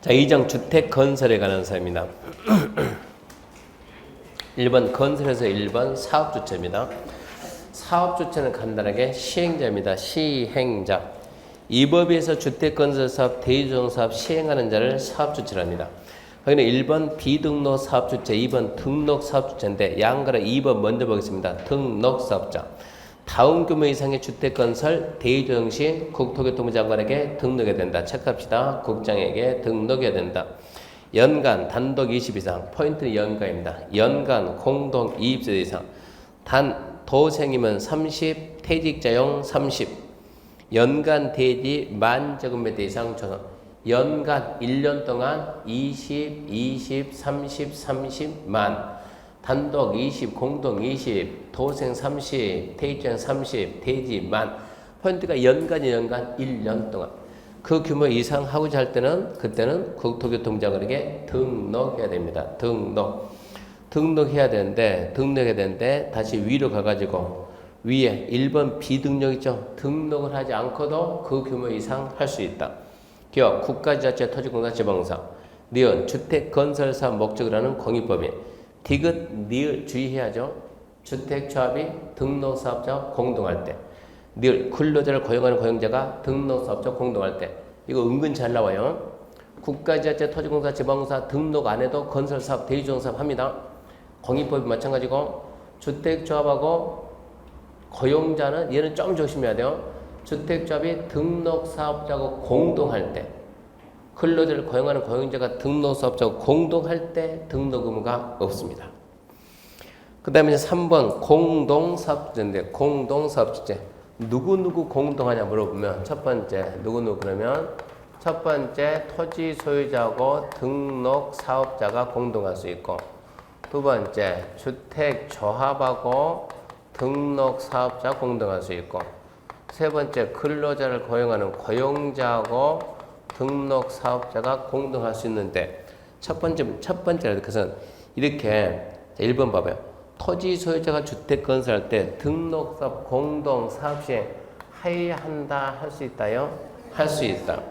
자, 2장 주택 건설에 관한 사입니다. 1번 건설에서 1번 사업주체입니다. 사업주체는 간단하게 시행자입니다. 시행자. 이 법에서 주택건설사업, 대리조정사업 시행하는 자를 사업주체랍니다. 여기는 1번 비등록 사업주체, 2번 등록 사업주체인데 양가로 2번 먼저 보겠습니다. 등록 사업자. 다음 규모 이상의 주택건설 대리조정 시 국토교통부 장관에게 등록해야 된다. 체크합시다. 국장에게 등록해야 된다. 연간 단독 20 이상, 포인트는 연간입니다. 연간 공동 20세 이상, 단 도생이면 30, 퇴직자용 30, 연간 대지 만제곱미터 이상 전원, 연간 1년 동안 20, 20, 30, 30만, 단독 20, 공동 20, 도생 30, 퇴직자용 30, 대지 만, 포인트가 연간이 연간 1년 동안. 그 규모 이상 하고자 할 때는 그때는 국토교통부장관에게 등록해야 됩니다. 등록해야 되는데 다시 위로 가가지고 위에 1번 비등록 있죠. 등록을 하지 않고도 그 규모 이상 할 수 있다. 기업, 국가지자체, 토지공사, 지방공사, 니은 주택건설사업 목적을 하는 공익법인, 디귿, 니을 주의해야죠. 주택조합이 등록사업자와 공동할 때, 늘 근로자를 고용하는 고용자가 등록사업자 공동할 때, 이거 은근 잘 나와요. 국가지자체, 토지공사, 지방공사 등록 안 해도 건설사업, 대리조정사업 합니다. 공익법이 마찬가지고 주택조합하고 고용자는 얘는 좀 조심해야 돼요. 주택조합이 등록사업자하고 공동할 때, 근로자를 고용하는 고용자가 등록사업자하고 공동할 때 등록 의무가 없습니다. 그 다음에 3번 공동사업주체인데, 공동사업주체 누구 공동하냐 물어보면 첫 번째 누구 그러면 첫 번째 토지 소유자하고 등록 사업자가 공동할 수 있고, 두 번째 주택 조합하고 등록 사업자 공동할 수 있고, 세 번째 근로자를 고용하는 고용자하고 등록 사업자가 공동할 수 있는데, 첫 번째라 그것은 이렇게 1번 봐봐요. 토지 소유자가 주택 건설할 때 등록사업 공동 사업 시행 하여한다 할 수 있다요? 할 수 있다.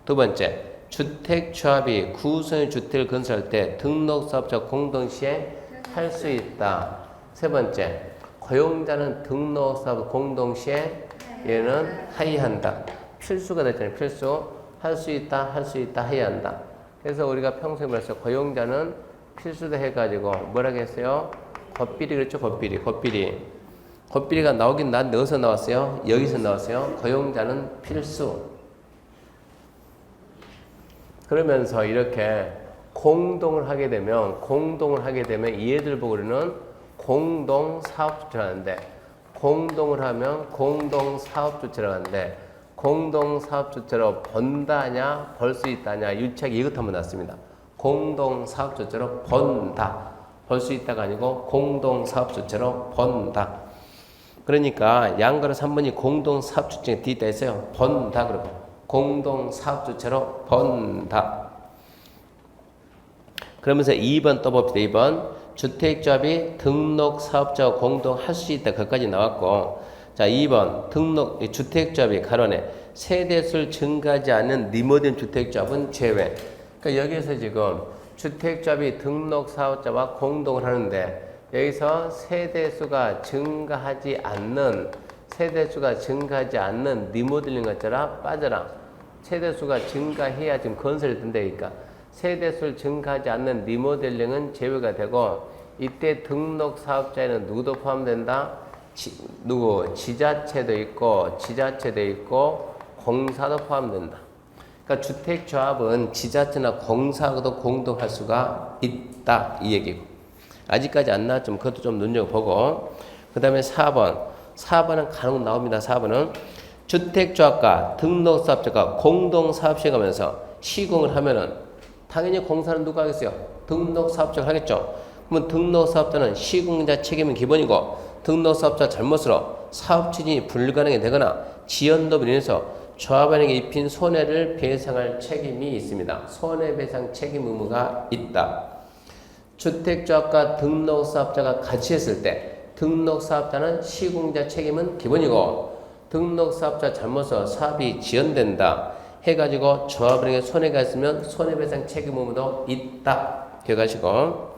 두 번째, 주택조합이 구성의 주택을 건설할 때 등록사업자 공동 시행 할 수 있다. 세 번째, 고용자는 등록사업 공동 시행 얘는 하여한다. 필수가 됐잖아요. 필수. 할 수 있다, 하여한다. 그래서 우리가 평소에 말해서 고용자는 필수다 해가지고 뭐라고 했어요? 겉비리 그랬죠. 겉비리가 나오긴 어디서 나왔어요? 여기서 나왔어요. 고용자는 필수. 그러면서 이렇게 공동을 하게 되면 얘들 보고 우리는 공동사업주체를 하는데, 공동을 하면 공동사업주체를 하는데, 공동사업주체로 번다냐 벌 수 있다냐 유책 이것 한번 났습니다. 공동사업주체로 번다. 벌 수 있다가 아니고 공동사업주체로 번다. 그러니까 양가로 3번이 공동사업주체에 뒤있다 했어요. 번다 그러고 공동사업주체로 번다. 그러면서 2번 또 봅시다. 2번 주택조합이 등록사업자와 공동할 수 있다. 거기까지 나왔고, 자 2번 주택조합이 가론에 세대수를 증가하지 않는 리모델링 주택조합은 제외. 그러니까 여기서 지금 주택조합이 등록사업자와 공동을 하는데, 여기서 세대수가 증가하지 않는 리모델링 것처럼 빠져라. 세대수가 증가해야 지금 건설이 된다니까. 세대수를 증가하지 않는 리모델링은 제외가 되고, 이때 등록사업자에는 누구도 포함된다? 지자체도 있고 공사도 포함된다. 그러니까 주택조합은 지자체나 공사하고도 공동할 수가 있다 이 얘기고, 아직까지 안 나왔지만 그것도 좀 눈여겨보고, 그 다음에 4번은 간혹 나옵니다. 4번은 주택조합과 등록사업자가 공동사업 시행하면서 시공을 하면은 당연히 공사는 누가 하겠어요? 등록사업자가 하겠죠. 그러면 등록사업자는 시공자 책임은 기본이고, 등록사업자 잘못으로 사업 추진이 불가능이 되거나 지연도로 인해서 조합원에게 입힌 손해를 배상할 책임이 있습니다. 손해배상 책임 의무가 있다. 주택조합과 등록사업자가 같이 했을 때 등록사업자는 시공자 책임은 기본이고, 등록사업자 잘못으로 사업이 지연된다. 해가지고 조합원에게 손해가 있으면 손해배상 책임 의무도 있다. 기억하시고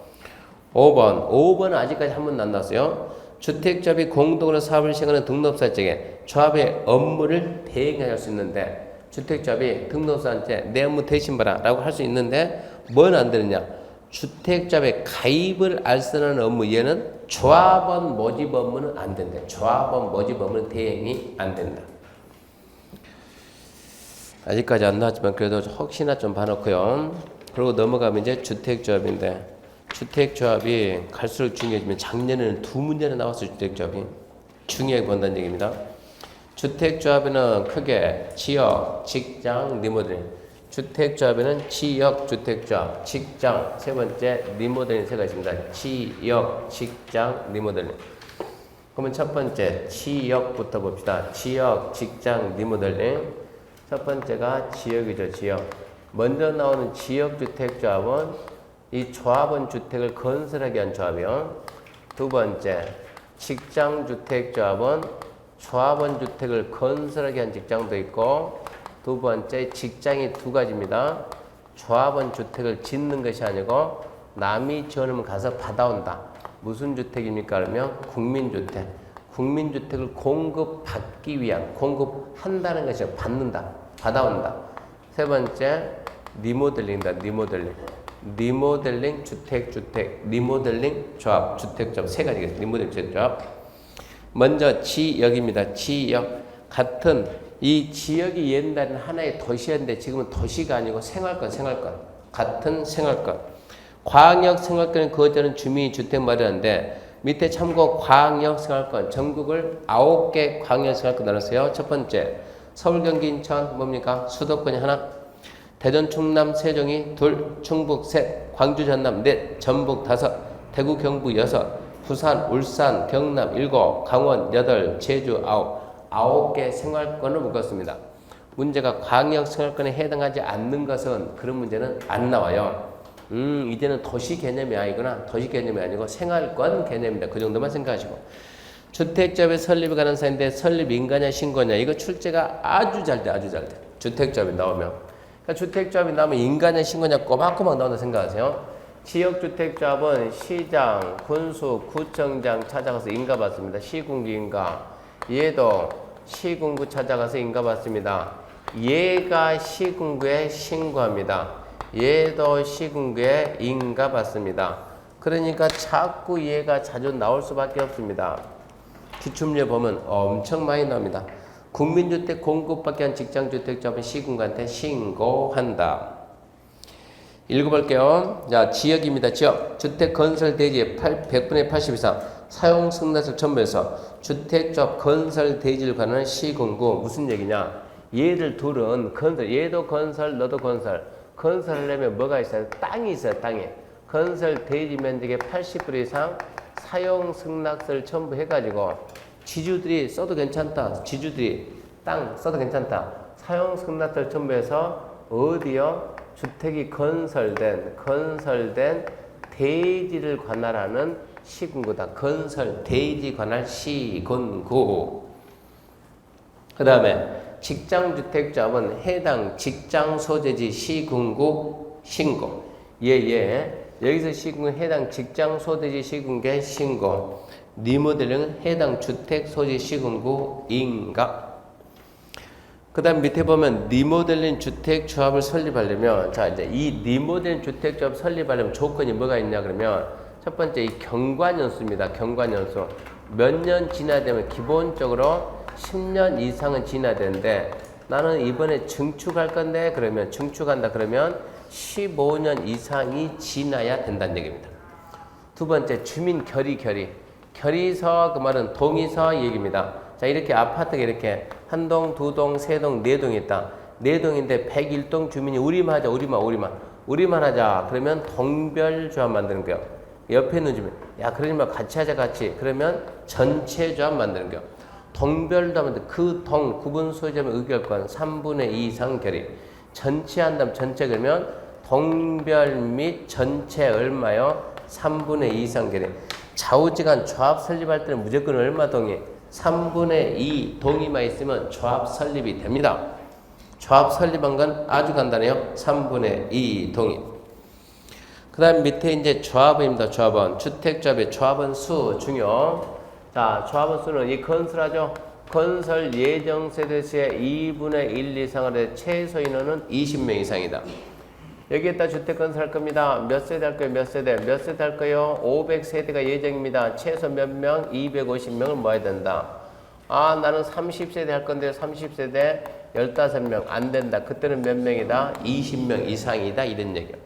5번은 아직까지 한 번도 안 나왔어요. 주택조합이 공동으로 사업을 시행하는 등록사직에 조합의 업무를 대행할 수 있는데 주택조합이 등록사한테 내 업무 대신 봐라 라고 할 수 있는데 뭐는 안 되느냐. 주택조합의 가입을 알선하는 업무 얘는 조합원 모집 업무는 안 된다. 조합원 모집 업무는 대행이 안 된다. 아직까지 안 나왔지만 그래도 혹시나 좀 봐놓고요. 그리고 넘어가면 이제 주택조합인데 주택조합이 갈수록 중요해지면 작년에는 2문제나 나왔어요. 주택조합이 중요하게 본다는 얘기입니다. 주택조합에는 크게 지역, 직장, 리모델링. 주택조합에는 지역, 주택조합, 직장, 세 번째 리모델링 세 가지 있습니다. 지역, 직장, 리모델링. 그러면 첫 번째 지역부터 봅시다. 지역, 직장, 리모델링. 첫 번째가 지역이죠. 지역. 먼저 나오는 지역주택조합은 이 조합원 주택을 건설하기 위한 조합이요. 두 번째 직장주택조합은 조합원 주택을 건설하기 위한 직장도 있고 두 번째 직장이 두 가지입니다. 조합원 주택을 짓는 것이 아니고 남이 지어놓으면 가서 받아온다. 무슨 주택입니까? 그러면 국민주택. 국민주택을 공급받기 위한 공급한다는 것이 받는다. 받아온다. 세 번째 리모델링이다. 리모델링 주택, 리모델링 조합, 주택조합 세 가지겠습니다. 리모델링 주택조합. 먼저 지역입니다. 지역. 같은 이 지역이 옛날에는 하나의 도시였는데 지금은 도시가 아니고 생활권. 같은 생활권. 광역 생활권에 거주하는 주민이 주택 마련하는데 밑에 참고 광역 생활권 전국을 9개 광역 생활권 나눴어요. 첫 번째 서울, 경기, 인천 뭡니까? 수도권이 하나, 대전, 충남, 세종이 둘, 충북 셋, 광주, 전남 넷, 전북 다섯, 대구, 경북 여섯, 부산, 울산, 경남 일곱, 강원 여덟, 제주 아홉 개 생활권을 묶었습니다. 문제가 광역 생활권에 해당하지 않는 것은 그런 문제는 안 나와요. 이제는 도시 개념이 아니구나. 도시 개념이 아니고 생활권 개념입니다. 그 정도만 생각하시고. 주택조합의 설립에 관한 사인데 설립 인가냐 신고냐 이거 출제가 아주 잘 돼. 주택조합이 나오면. 그러니까 주택조합이 나오면 인가냐 신고냐 꼬박꼬박 나온다 생각하세요. 지역주택조합은 시장, 군수, 구청장 찾아가서 인가 받습니다. 시군구 인가. 얘도 시군구 찾아가서 인가 받습니다. 얘가 시군구에 신고합니다. 얘도 시군구에 인가 받습니다. 그러니까 자꾸 얘가 자주 나올 수밖에 없습니다. 기출문제 보면 엄청 많이 나옵니다. 국민주택 공급받기 위한 직장주택조합은 시군구한테 신고한다. 읽어볼게요. 자, 지역입니다. 지역. 주택 건설 대지 100분의 80 이상 사용 승낙을 첨부해서 주택조합 건설 대지를 관한 시군구. 무슨 얘기냐? 얘들 둘은 건설, 얘도 건설, 너도 건설. 건설하려면 뭐가 있어요? 땅이 있어요. 땅이. 건설 대지 면적의 80% 이상 사용 승낙서를 첨부해가지고 지주들이 써도 괜찮다. 지주들이 땅 써도 괜찮다. 사용 승낙서를 첨부해서 어디요? 주택이 건설된 대지를 관할하는 시군구다. 건설 대지 관할 시군구. 그 다음에 직장주택조합은 해당 직장 소재지 시군구 신고. 여기서 시군구 해당 직장 소재지 시군구의 신고. 리모델링은 해당 주택 소재 시군구 인가. 그 다음 밑에 보면 리모델링 주택조합을 설립하려면 자 이제 이 리모델링 주택조합 설립하려면 조건이 뭐가 있냐 그러면 첫 번째 이 경과년수입니다. 경과년수. 몇 년 지나야 되면 기본적으로 10년 이상은 지나야 되는데 나는 이번에 증축할 건데 그러면 증축한다 그러면 15년 이상이 지나야 된다는 얘기입니다. 두 번째 주민 결의서 그 말은 동의서 얘기입니다. 자 이렇게 아파트가 이렇게 한 동, 두 동, 세 동, 네 동이 있다. 네 동인데 101동 주민이 우리만 하자. 우리만 하자. 그러면 동별조합 만드는 거예요. 옆에 있는 주민 야 그러지 마 같이 하자 같이. 그러면 전체 조합 만드는 거예요. 동별조합인데 그 동 구분 소유자의 의결권 3분의 2 이상 결의. 전체 한다면 전체 그러면 동별 및 전체 얼마요? 3분의 2 이상 결의. 좌우지간 조합 설립할 때는 무조건 얼마 동의? 3분의 2 동의만 있으면 조합 설립이 됩니다. 조합 설립한 건 아주 간단해요. 3분의 2 동의. 그 다음 밑에 이제 조합원입니다. 조합원. 주택조합의 조합원 수 중요. 자, 조합원 수는 이 건설하죠. 건설 예정 세대수의 2분의 1 이상을 해 최소 인원은 20명 이상이다. 여기에다 주택 건설할 겁니다. 몇 세대 할 거예요? 몇 세대? 몇 세대 할 거예요? 500세대가 예정입니다. 최소 몇 명? 250명을 모아야 된다. 아, 나는 30세대 할 건데 30세대 15명 안 된다. 그때는 몇 명이다? 20명 이상이다. 이런 얘기야.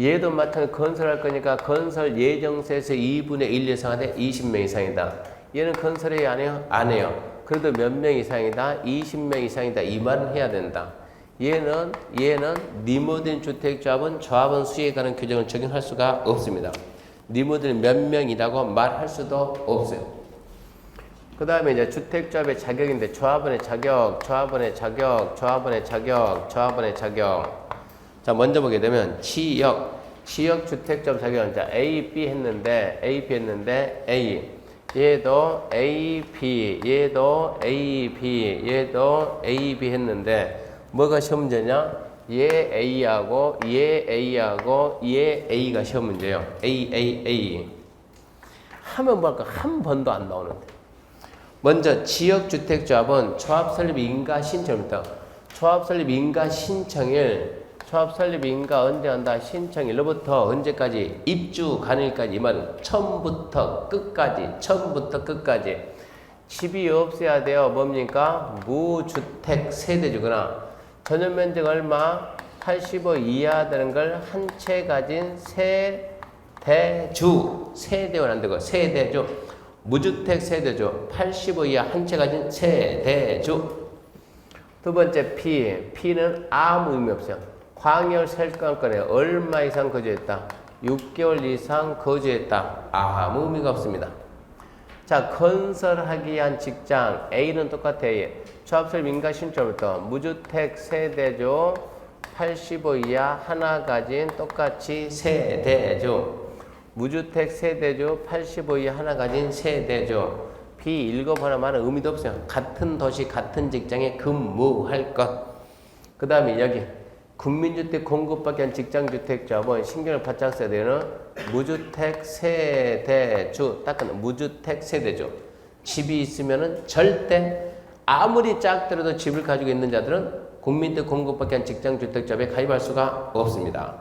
얘도 마찬가지로 건설할 거니까 건설 예정세에서 2분의 1 이상한테 20명 이상이다. 얘는 건설해야 안 해요? 안 해요. 그래도 몇 명 이상이다? 20명 이상이다. 이 말은 해야 된다. 얘는 리모델링 주택조합은 조합원 수에 관한 규정을 적용할 수가 없습니다. 리모델링 몇 명이라고 말할 수도 없어요. 그 다음에 이제 주택조합의 자격인데 조합원의 자격. 자, 먼저 보게 되면 지역 주택조합 자격은 자, A, B 했는데 A. 얘도 A, B 했는데 뭐가 시험 문제냐? 얘 A하고 얘 A가 시험 문제예요. A. 하면 뭐할까? 한 번도 안 나오는데. 먼저 지역주택조합은 조합 설립 인가 신청부터 조합 설립 인가 언제 한다? 신청일로부터 언제까지? 입주 가능일까지. 이 말은 처음부터 끝까지. 집이 없어야 돼요. 뭡니까? 무주택 세대주거나 전용 면적 얼마? 85 이하 되는 걸 한 채 가진 세대원 안 되고 세대주. 무주택 세대주 85 이하 한 채 가진 세대주. 두 번째 P는 아무 의미 없어요. 광역 설정권에 얼마 이상 거주했다? 6개월 이상 거주했다. 아무 의미가 없습니다. 자, 건설하기 위한 직장 A는 똑같아요. 조합설립 인가 신청부터 무주택 세대주 85 이하 하나 가진 똑같이 세대주. 무주택 세대주 85 이하 하나 가진 세대주. B 읽어보나 말은 의미도 없어요. 같은 도시 같은 직장에 근무할 것. 그 다음에 여기 국민주택 공급받기 위한 직장주택조합은 신경을 바짝 써야 되는 무주택 세대주. 딱은 무주택 세대주. 집이 있으면은 절대 아무리 작더라도 집을 가지고 있는 자들은 국민주택 공급받기 위한 직장주택조합에 가입할 수가 없습니다.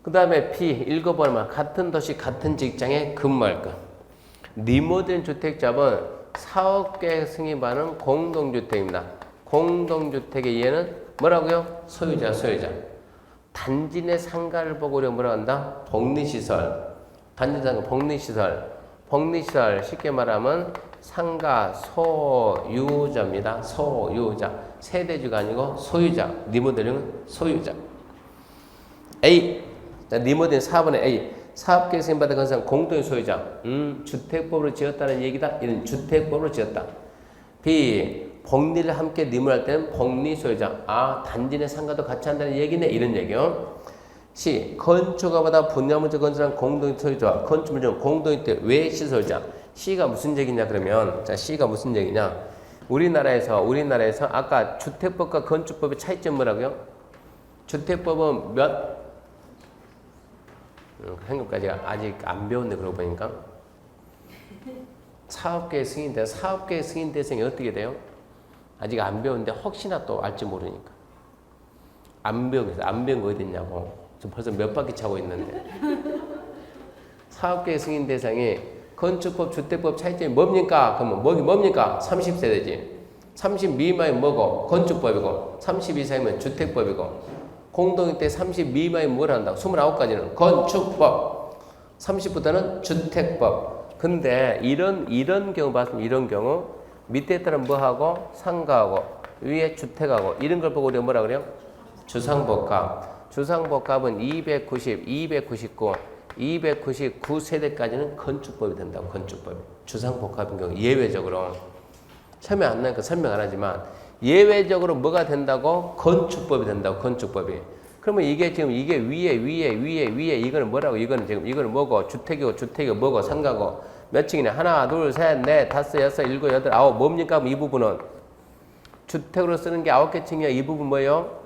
그 다음에 P 읽어보면 같은 도시 같은 직장에 근무할 것. 리모델링 주택조합은 사업계획 승인받는 공동주택입니다. 공동주택의 얘는 뭐라고요? 소유자. 단지 내 상가를 보고 우리가 뭐라고 한다? 복리시설. 단지 상가 복리시설. 쉽게 말하면 상가 소유자입니다. 소유자. 세대주가 아니고 소유자. 리모델링은 소유자. A. 자, 리모델링 4번의 A. 사업계획 승인받은 건설 공동의 소유자. 주택법으로 지었다는 얘기다. 이런 주택법으로 지었다. B. 복리를 함께 리모델링할 때는 복리 소유자. 아, 단지 내 상가도 같이 한다는 얘기네. 이런 얘기요. C. 건축가보다 분야문제 건설한 공동의 소유자. 건축문제 공동의 외시소유자. C가 무슨 얘기냐 그러면 자, C가 무슨 얘기냐? 우리나라에서 아까 주택법과 건축법의 차이점 뭐라고요? 주택법은 몇? 한국까지 아직 안 배웠네. 그러고 보니까 사업계획 승인 대상이 어떻게 돼요? 아직 안 배웠는데 혹시나 또 알지 모르니까 안 배운 거 어디 있냐고. 지금 벌써 몇 바퀴 차고 있는데. 사업계획 승인 대상이 건축법, 주택법 차이점이 뭡니까? 그러면 뭡니까? 30세대지. 30 미만이면 뭐고? 건축법이고 30 이상이면 주택법이고 공동주택 30 미만이면 뭘 한다고? 29가지는 건축법 30부터는 주택법. 근데 이런 경우 봤으면 이런 경우 밑에 따른 뭐하고? 상가하고 위에 주택하고 이런 걸 보고 우리가 뭐라 그래요? 주상복합. 주상복합은 299 세대까지는 건축법이 된다고. 건축법. 주상복합인 경우 예외적으로 설명 안 나니까 설명 안 하지만 예외적으로 뭐가 된다고? 건축법이 된다고. 건축법이. 그러면 이게 지금 이게 위에 이거는 뭐라고? 이거는 뭐고? 주택이고 뭐고? 상가고 몇 층이냐? 하나, 둘, 셋, 넷, 다섯, 여섯, 일곱, 여덟, 아홉. 뭡니까? 이 부분은 주택으로 쓰는 게 9개 층이야. 이 부분 뭐예요?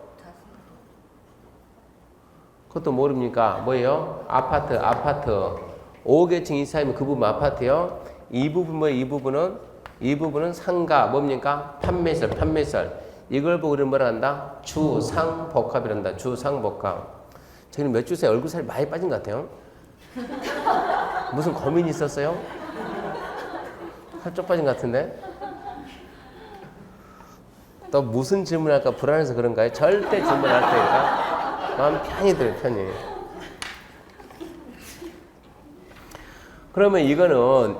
그것도 모릅니까? 뭐예요? 아파트. 5개 층 이상이면 그 부분 아파트요. 이 부분 뭐예요? 이 부분은 상가. 뭡니까? 판매설. 이걸 보고 우리는 뭐라 한다? 주상복합이란다. 주상복합. 저희는 몇 주 사이 얼굴살이 많이 빠진 것 같아요. 무슨 고민이 있었어요? 살짝 빠진 것 같은데? 또 무슨 질문할까 불안해서 그런가요? 절대 질문할 테니까 마음 편히 들어요. 편히. 그러면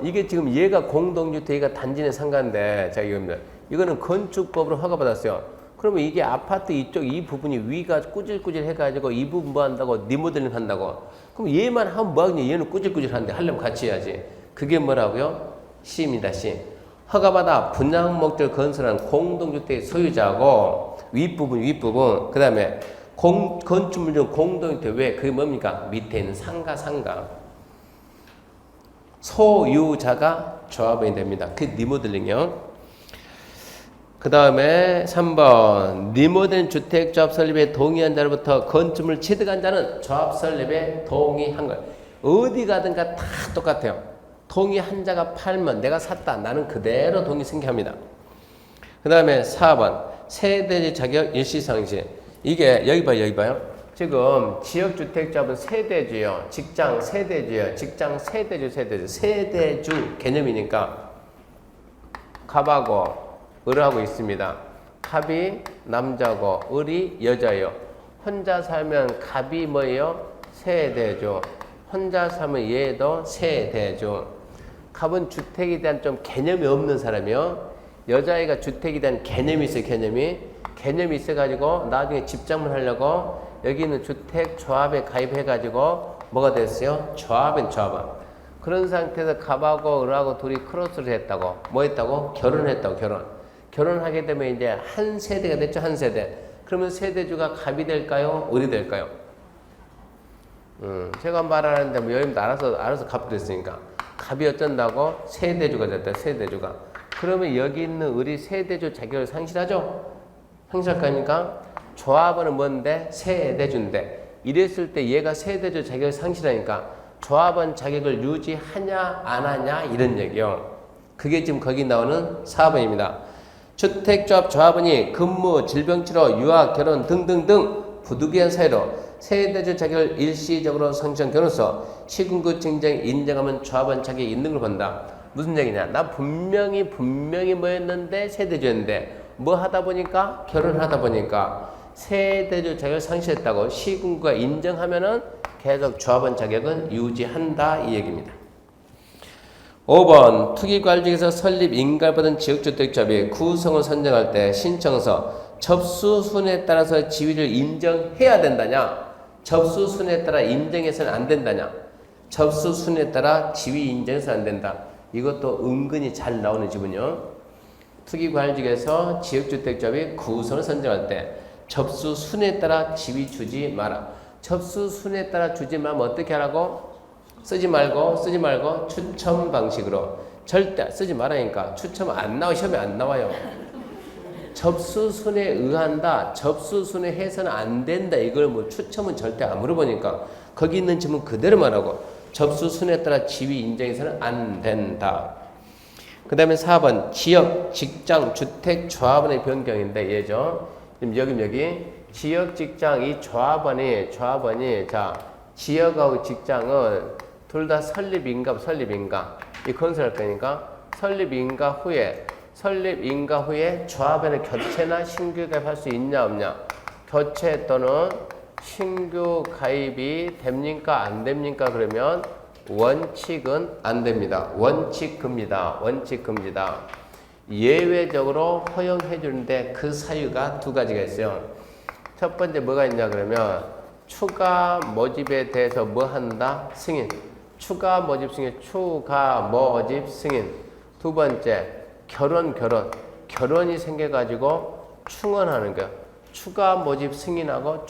이게 지금 얘가 공동주택이가 단지 내 상가인데, 자, 이거는 건축법으로 허가받았어요. 그러면 이게 아파트 이쪽 이 부분이 위가 꾸질꾸질 해가지고 이 부분 뭐 한다고? 리모델링 한다고? 그럼 얘만 하면 뭐 하겠냐? 얘는 꾸질꾸질 하는데 하려면 같이 해야지. 그게 뭐라고요? C입니다. C. 허가받아 분양 목적을 건설한 공동주택의 소유자하고 윗부분. 그 다음에 건축물 중 공동주택 왜? 그게 뭡니까? 밑에 있는 상가. 소유자가 조합원이 됩니다. 그게 리모델링이요. 그 다음에 3번 리모델링 주택 조합 설립에 동의한 자로부터 건축물 취득한 자는 조합 설립에 동의한 거예요. 어디 가든가 다 똑같아요. 동의한 자가 팔면 내가 샀다. 나는 그대로 동의 승계합니다. 그 다음에 4번 세대주 자격 일시상시. 이게 여기 봐요. 지금 지역주택조합은 세대주요. 직장 세대주요. 세대주 개념이니까 갑하고 을하고 있습니다. 갑이 남자고 을이 여자예요. 혼자 살면 갑이 뭐예요? 세대주. 혼자 살면 얘도 세대주. 갑은 주택에 대한 좀 개념이 없는 사람이요. 여자애가 주택에 대한 개념이 있어요. 개념이 있어가지고 나중에 집장만 하려고 여기 있는 주택조합에 가입해가지고 뭐가 됐어요? 조합은. 그런 상태에서 갑하고 을하고 둘이 크로스를 했다고. 뭐 했다고? 결혼했다고. 결혼하게 되면 이제 한 세대가 됐죠. 한 세대. 그러면 세대주가 갑이 될까요? 을이 될까요? 제가 말하는데 뭐 여러분도 알아서 갑 됐으니까. 갑이 어쩐다고? 세대주가 됐다. 세대주가. 그러면 여기 있는 을이 세대주 자격을 상실하죠? 상실할 거니까 조합원은 뭔데? 세대주인데. 이랬을 때 얘가 세대주 자격을 상실하니까 조합원 자격을 유지하냐 안 하냐 이런 얘기요. 그게 지금 거기 나오는 4번입니다. 주택조합 조합원이 근무, 질병치료, 유학, 결혼 등등등 부득이한 사유로 세대주 자격을 일시적으로 상실한 경우서 시군구 증정이 인정하면 조합원 자격이 있는 걸 본다. 무슨 얘기냐? 나 분명히 뭐였는데 세대주였는데 뭐 하다 보니까 결혼하다 보니까 세대주 자격을 상실했다고 시군구가 인정하면은 계속 조합원 자격은 유지한다 이 얘기입니다. 5번 투기관리직에서 설립 인가받은 지역주택조합이 구성을 선정할 때 신청서 접수 순에 따라서 지위를 인정해야 된다냐? 접수 순에 따라 인정해서는 안 된다냐? 접수 순에 따라 지위 인정해서 안 된다. 이것도 은근히 잘 나오는 지문이요. 투기관리직에서 지역주택조합이 구성을 선정할 때 접수 순에 따라 지위 주지 마라. 접수 순에 따라 주지 말면 어떻게 하라고? 쓰지 말고 추첨 방식으로. 절대 쓰지 말라니까. 추첨 안 나와. 시험에 안 나와요. 접수순에 의한다. 접수순에 해서는 안 된다. 이걸 뭐 추첨은 절대 안 물어보니까 거기 있는 질문 그대로 말하고 접수순에 따라 지위 인정해서는 안 된다. 그 다음에 4번 지역, 직장, 주택, 조합원의 변경인데 얘죠. 지금 여기 지역, 직장 이 조합원이 자 지역하고 직장은 둘 다 설립인가 이 건설할 거니까 설립인가 후에 조합원의 교체나 신규 가입할 수 있냐 없냐. 교체 또는 신규 가입이 됩니까 안 됩니까? 그러면 원칙은 안 됩니다. 원칙 금지다. 예외적으로 허용해 주는데 그 사유가 두 가지가 있어요. 첫 번째 뭐가 있냐 그러면 추가 모집에 대해서 뭐 한다? 승인. 추가 모집 승인. 두 번째 결혼이 생겨가지고 충원하는 거야. 추가 모집 승인하고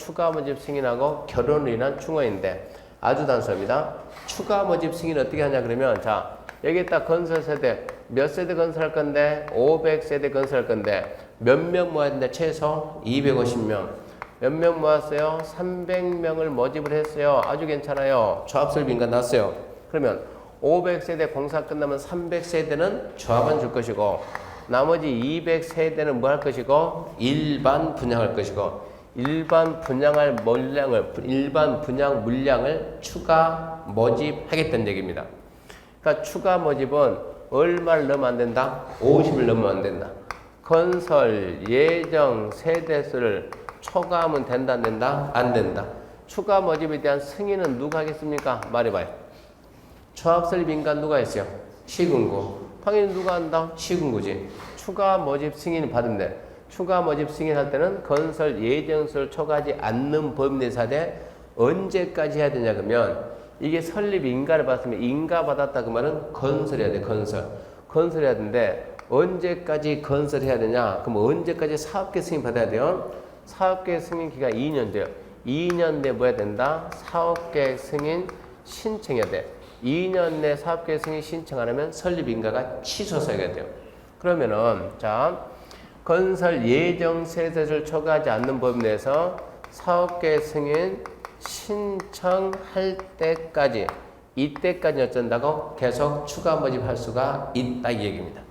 결혼을 인한 충원인데 아주 단순합니다. 추가 모집 승인 어떻게 하냐 그러면 자 여기다 건설 세대 몇 세대 건설할 건데 500세대 건설할 건데 몇 명 모아야 된다. 최소 250명. 몇 명 모았어요? 300명을 모집을 했어요. 아주 괜찮아요. 조합설비 인가 났어요. 그러면 500세대 공사 끝나면 300세대는 조합원 줄 것이고 나머지 200세대는 뭐 할 것이고 일반 분양할 것이고 일반 분양 물량을 추가 모집하겠다는 얘기입니다. 그러니까 추가 모집은 얼마를 넣으면 안 된다? 50을 넣으면 안 된다. 건설 예정 세대수를 초과하면 된다 안 된다? 안 된다. 추가 모집에 대한 승인은 누가 하겠습니까? 말해봐요. 조합설비인가 누가 했어요? 시군구. 당연히 누가 한다? 시군구지. 추가 모집 승인 받으면 돼. 추가 모집 승인할 때는 건설 예정수를 초과하지 않는 범위 내에서 하되 언제까지 해야 되냐 그러면 이게 설립 인가를 받았으면 인가 받았다 그 말은 건설해야 돼. 건설해야 되는데 언제까지 건설해야 되냐? 그럼 언제까지 사업계 승인 받아야 돼요? 사업계 승인 기간 2년 돼요. 2년 내에 뭐 해야 된다? 사업계 승인 신청해야 돼. 2년 내 사업계 승인 신청 안 하면 설립 인가가 취소해야 돼요. 그러면은 자 건설 예정 세대를 초과하지 않는 범위 내에서 사업계 승인 신청할 때까지 이때까지 어쩐다고 계속 추가 모집할 수가 있다 이 얘기입니다.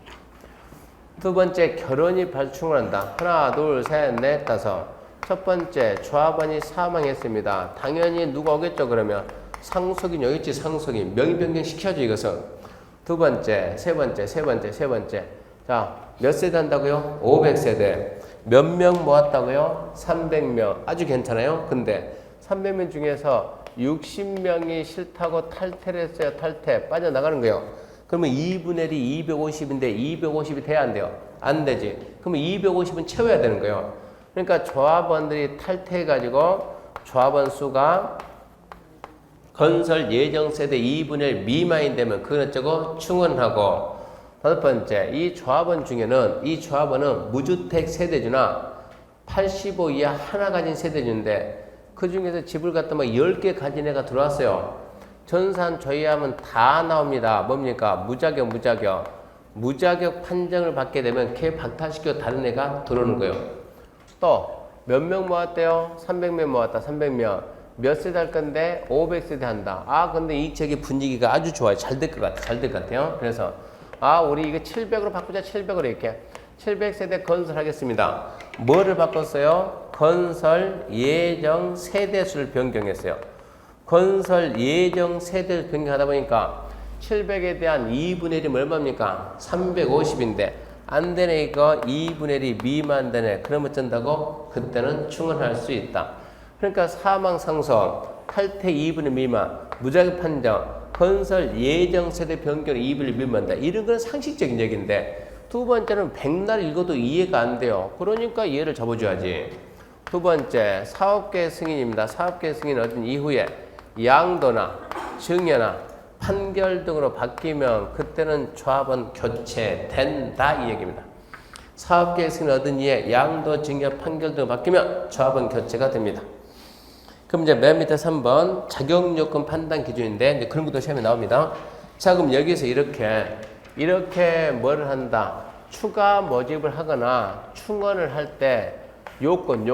두 번째 결혼이 발충을 한다. 하나 둘 셋 넷 다섯. 첫 번째 조합원이 사망했습니다. 당연히 누가 오겠죠 그러면 상속인 여기 있지 상속인 명의 변경 시켜줘 이것은. 두 번째 세 번째. 자 몇 세대 한다고요? 500세대. 몇 명 모았다고요? 300명. 아주 괜찮아요. 근데 300명 중에서 60명이 싫다고 탈퇴를 했어요. 탈퇴. 빠져나가는 거예요. 그러면 2분의 1이 250인데 250이 돼야 안 돼요? 안 되지. 그러면 250은 채워야 되는 거예요. 그러니까 조합원들이 탈퇴해가지고 조합원 수가 건설 예정 세대 2분의 1 미만이 되면 그건 어쩌고 충원하고 다섯 번째, 이 조합원은 무주택 세대주나 85 이하 하나 가진 세대주인데 그 중에서 집을 갖다 막 10개 가진 애가 들어왔어요. 전산 조회하면 다 나옵니다. 뭡니까? 무자격 판정을 받게 되면 걔 박탈시켜 다른 애가 들어오는 거예요. 또 몇 명 모았대요? 300명 모았다. 300명. 몇 세대 할 건데 500세대 한다. 아 근데 이 지역의 분위기가 아주 좋아요. 잘 될 것 같아요. 그래서 우리 이거 700으로 바꾸자. 700으로 이렇게 700세대 건설하겠습니다. 뭐를 바꿨어요? 건설 예정 세대수를 변경했어요. 건설 예정 세대를 변경하다 보니까 700에 대한 2분의 1이 얼마입니까? 350인데 안 되네 이거 2분의 1이 미만 되네. 그럼 어쩐다고? 그때는 충원할 수 있다. 그러니까 사망 상속, 탈퇴 2분의 1 미만, 무자격 판정, 건설 예정 세대 변경 2분의 1 미만다. 이런 건 상식적인 얘기인데 두 번째는 백날 읽어도 이해가 안 돼요. 그러니까 이해를 접어줘야지. 두 번째 사업계 승인입니다. 사업계 승인 얻은 이후에 양도나 증여나 판결 등으로 바뀌면 그때는 조합원 교체된다 이 얘기입니다. 사업계 승인 얻은 이후에 양도, 증여, 판결 등으로 바뀌면 조합원 교체가 됩니다. 그럼 이제 맨 밑에 3번 자격요건 판단 기준인데 이제 그런 것도 시험에 나옵니다. 자 그럼 여기서 이렇게 뭐를 한다. 추가 모집을 하거나 충원을 할 때 요건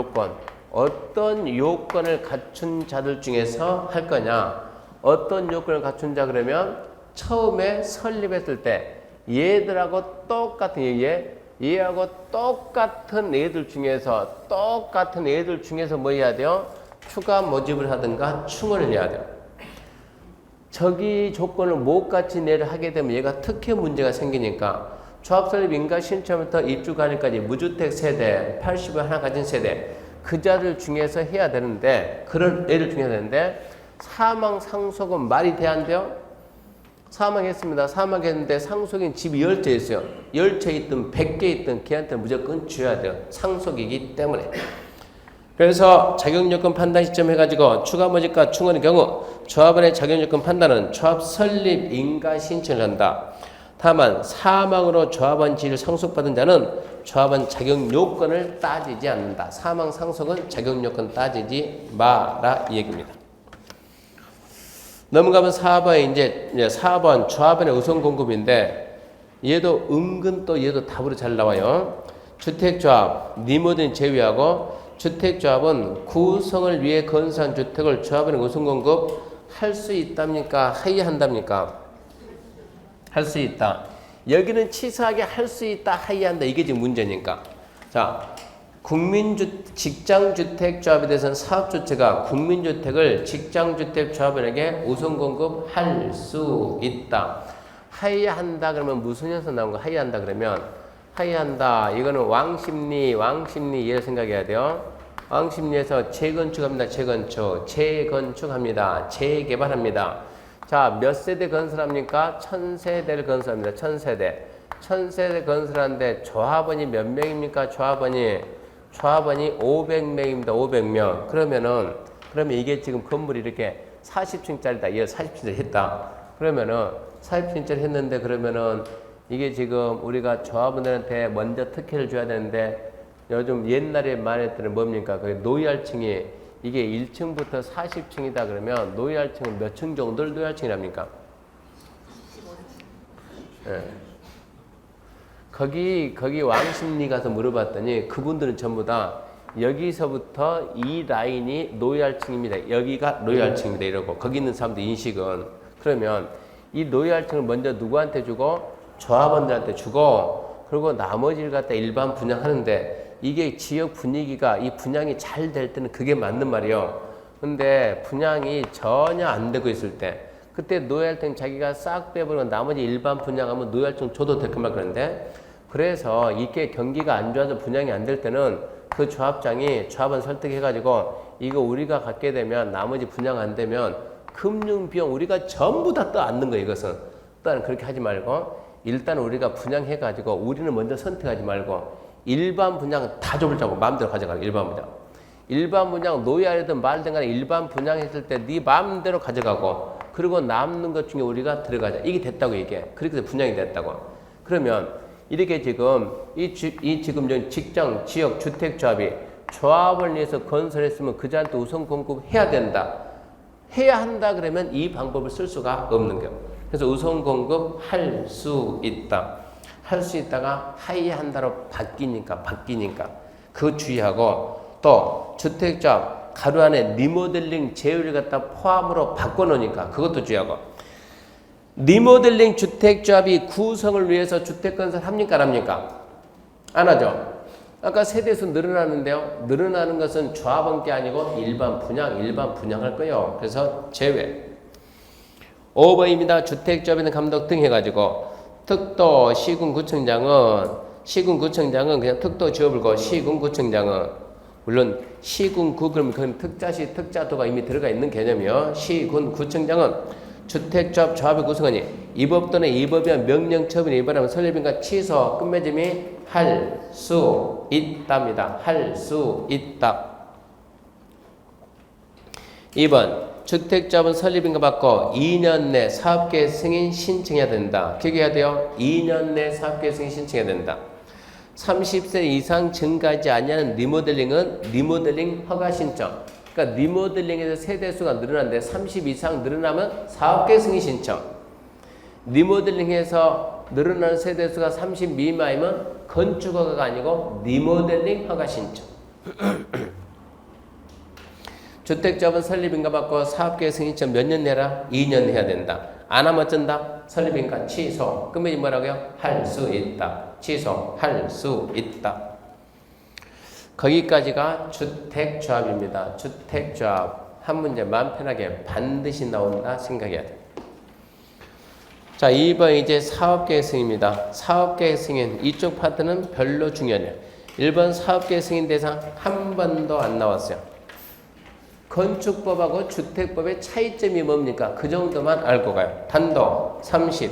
어떤 요건을 갖춘 자들 중에서 할 거냐. 어떤 요건을 갖춘 자 그러면 처음에 설립했을 때 얘들하고 똑같은 얘하고 똑같은 애들 중에서 뭐 해야 돼요? 추가 모집을 하든가 충원을 해야 돼요. 저기 조건을 못 갖춘 애를 하게 되면 얘가 특혜 문제가 생기니까 조합설립 인가 신청부터 입주관리까지 무주택 세대, 80을 하나 가진 세대 그 자들 중에서 해야 되는데 그런 애를 중에서 되는데 사망 상속은 말이 돼야 안 돼요? 사망했습니다. 사망했는데 상속인 집이 10채 있어요. 10채 있든 100개 있든 걔한테 무조건 줘야 돼요. 상속이기 때문에. 그래서 자격요건 판단 시점 해가지고 추가 모집과 충원의 경우 조합원의 자격요건 판단은 조합 설립 인가 신청을 한다. 다만 사망으로 조합원 지위를 상속받은 자는 조합원 자격요건을 따지지 않는다. 사망 상속은 자격요건 따지지 마라 이 얘기입니다. 넘어가면 4번 이제 4번 조합원의 우선 공급인데 얘도 은근 또 얘도 답으로 잘 나와요. 주택조합 니모든 제외하고 주택조합은 구성을 위해 건설한 주택을 조합원의 우선 공급 할 수 있답니까? 하이한답니까? 할 수 있다. 여기는 치사하게 할 수 있다, 하이한다. 이게 지금 문제니까. 자, 직장주택조합에 대해서는 사업주체가 국민주택을 직장주택조합원에게 우선 공급할 수 있다. 하이한다 그러면 무슨 현상 나온 거? 하이한다 그러면 하이한다. 이거는 왕십리 이해를 생각해야 돼요. 왕십리에서 재건축합니다. 재건축합니다. 재개발합니다. 자, 몇 세대 건설합니까? 1000세대를 건설합니다. 1000세대. 1000세대 건설하는데 조합원이 몇 명입니까? 조합원이 500명입니다. 500명. 그러면 이게 지금 건물이 이렇게 40층짜리다. 얘 40층짜리 했다. 그러면은 40층짜리 했는데 그러면은 이게 지금 우리가 조합원들한테 먼저 특혜를 줘야 되는데 요즘 옛날에 말했더니 뭡니까? 그 노열층이 이게 1층부터 40층이다 그러면 노열층은 몇 층 정도를 노열층이랍니까? 예. 거기 왕십리 가서 물어봤더니 그분들은 전부 다 여기서부터 이 라인이 노열층입니다. 여기가 노열층입니다. 이러고 거기 있는 사람들 인식은 그러면 이 노열층을 먼저 누구한테 주고 조합원들한테 주고 그리고 나머지를 갖다 일반 분양하는데 이게 지역 분위기가 이 분양이 잘 될 때는 그게 맞는 말이에요. 근데 분양이 전혀 안 되고 있을 때 그때 노열층 자기가 싹 빼버리고 나머지 일반 분양하면 노열층 줘도 될 것만 그런데 그래서 이게 경기가 안 좋아서 분양이 안 될 때는 그 조합장이 조합원 설득해가지고 이거 우리가 갖게 되면 나머지 분양 안 되면 금융비용 우리가 전부 다 떠안는 거예요. 이것은 일단 그렇게 하지 말고 일단 우리가 분양해가지고 우리는 먼저 선택하지 말고 일반 분양 다 줘보자고 마음대로 가져가라. 일반 분양 노예하려든 말든 간에 일반 분양했을 때 네 마음대로 가져가고 그리고 남는 것 중에 우리가 들어가자. 이게 됐다고 이게. 그렇게 해서 분양이 됐다고. 그러면 이렇게 지금 지금 직장 지역 주택조합이 조합을 위해서 건설했으면 그자한테 우선 공급해야 된다. 해야 한다 그러면 이 방법을 쓸 수가 없는 거예요. 그래서 우선 공급할 수 있다. 할 수 있다가 하이한다로 바뀌니까 그거 주의하고 또 주택조합 가로 안에 리모델링 제휴를 갖다 포함으로 바꿔놓으니까 그것도 주의하고 리모델링 주택조합이 구성을 위해서 주택건설 합니까 안 합니까? 안 하죠. 아까 세대수 늘어나는데요. 늘어나는 것은 조합원 게 아니고 일반 분양할 거예요. 그래서 제외. 5번입니다. 주택조합에는 감독 등 해가지고 특도 시군구청장은 그냥 특도 지어불고 시군구청장은 물론 시군구 그러면 그건 특자시 특자도가 이미 들어가 있는 개념이요. 시군구청장은 주택조합 조합의 구성원이 이 법 또는 이 법에 의한 명령 처분이 위반하면 설립인가 취소 끝맺음이 할 수 있답니다. 할 수 있다. 2번 주택조합은 설립인가 받고 2년 내 사업계획 승인 신청해야 된다. 기억해야 돼요. 2년 내 사업계획 승인 신청해야 된다. 30세 이상 증가하지 않냐는 리모델링은 리모델링 허가 신청. 그러니까 리모델링에서 세대수가 늘어나는데 30 이상 늘어나면 사업계획 승인 신청. 리모델링에서 늘어나는 세대수가 30 미만이면 건축허가가 아니고 리모델링 허가 신청. 주택조합은 설립인가 받고 사업계획 승인청 몇 년 내라? 2년 해야 된다. 안 하면 어쩐다? 설립인가 취소. 끝맺이 뭐라고요? 할 수 있다. 취소할 수 있다. 거기까지가 주택조합입니다. 주택조합. 한 문제 마음 편하게 반드시 나온다 생각해야 돼. 자, 2번 이제 사업계획 승인입니다. 사업계획 승인. 이쪽 파트는 별로 중요해요. 1번 사업계획 승인 대상 한 번도 안 나왔어요. 건축법하고 주택법의 차이점이 뭡니까? 그 정도만 알고 가요. 단독 30,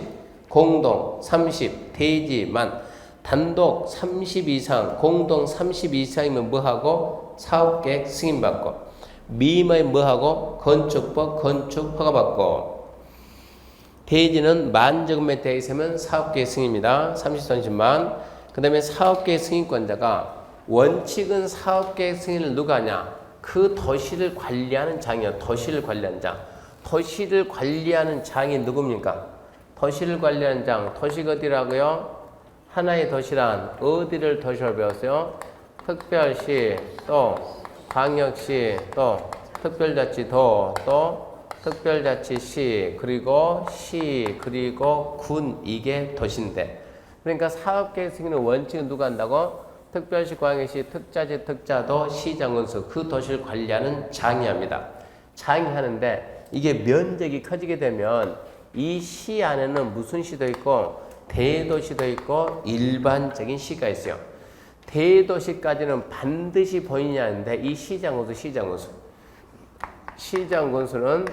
공동 30, 대지만 단독 30 이상, 공동 30 이상이면 뭐하고? 사업계획 승인받고 미만 뭐하고? 건축법 건축 허가받고 대지는 만제곱미터 되어 있으면 사업계획 승인입니다. 30, 30만. 그 다음에 사업계획 승인권자가 원칙은 사업계획 승인을 누가 하냐? 그 도시를 관리하는 장이요. 도시를 관리하는 장. 도시를 관리하는 장이 누굽니까? 도시를 관리하는 장, 도시가 어디라고요? 하나의 도시란 어디를 도시로 배웠어요? 특별시, 또 광역시, 또 특별자치도, 또 특별자치시, 그리고 시, 그리고 군, 이게 도시인데. 그러니까 사업계획 승인은 원칙은 누가 한다고? 특별시, 광역시, 특자지, 특자도, 시장군수, 그 도시를 관리하는 장이 합니다. 장이 하는데 이게 면적이 커지게 되면 이 시 안에는 무슨 시도 있고 대도시도 있고 일반적인 시가 있어요. 대도시까지는 반드시 본인이 하는데 이 시장군수 시장군수는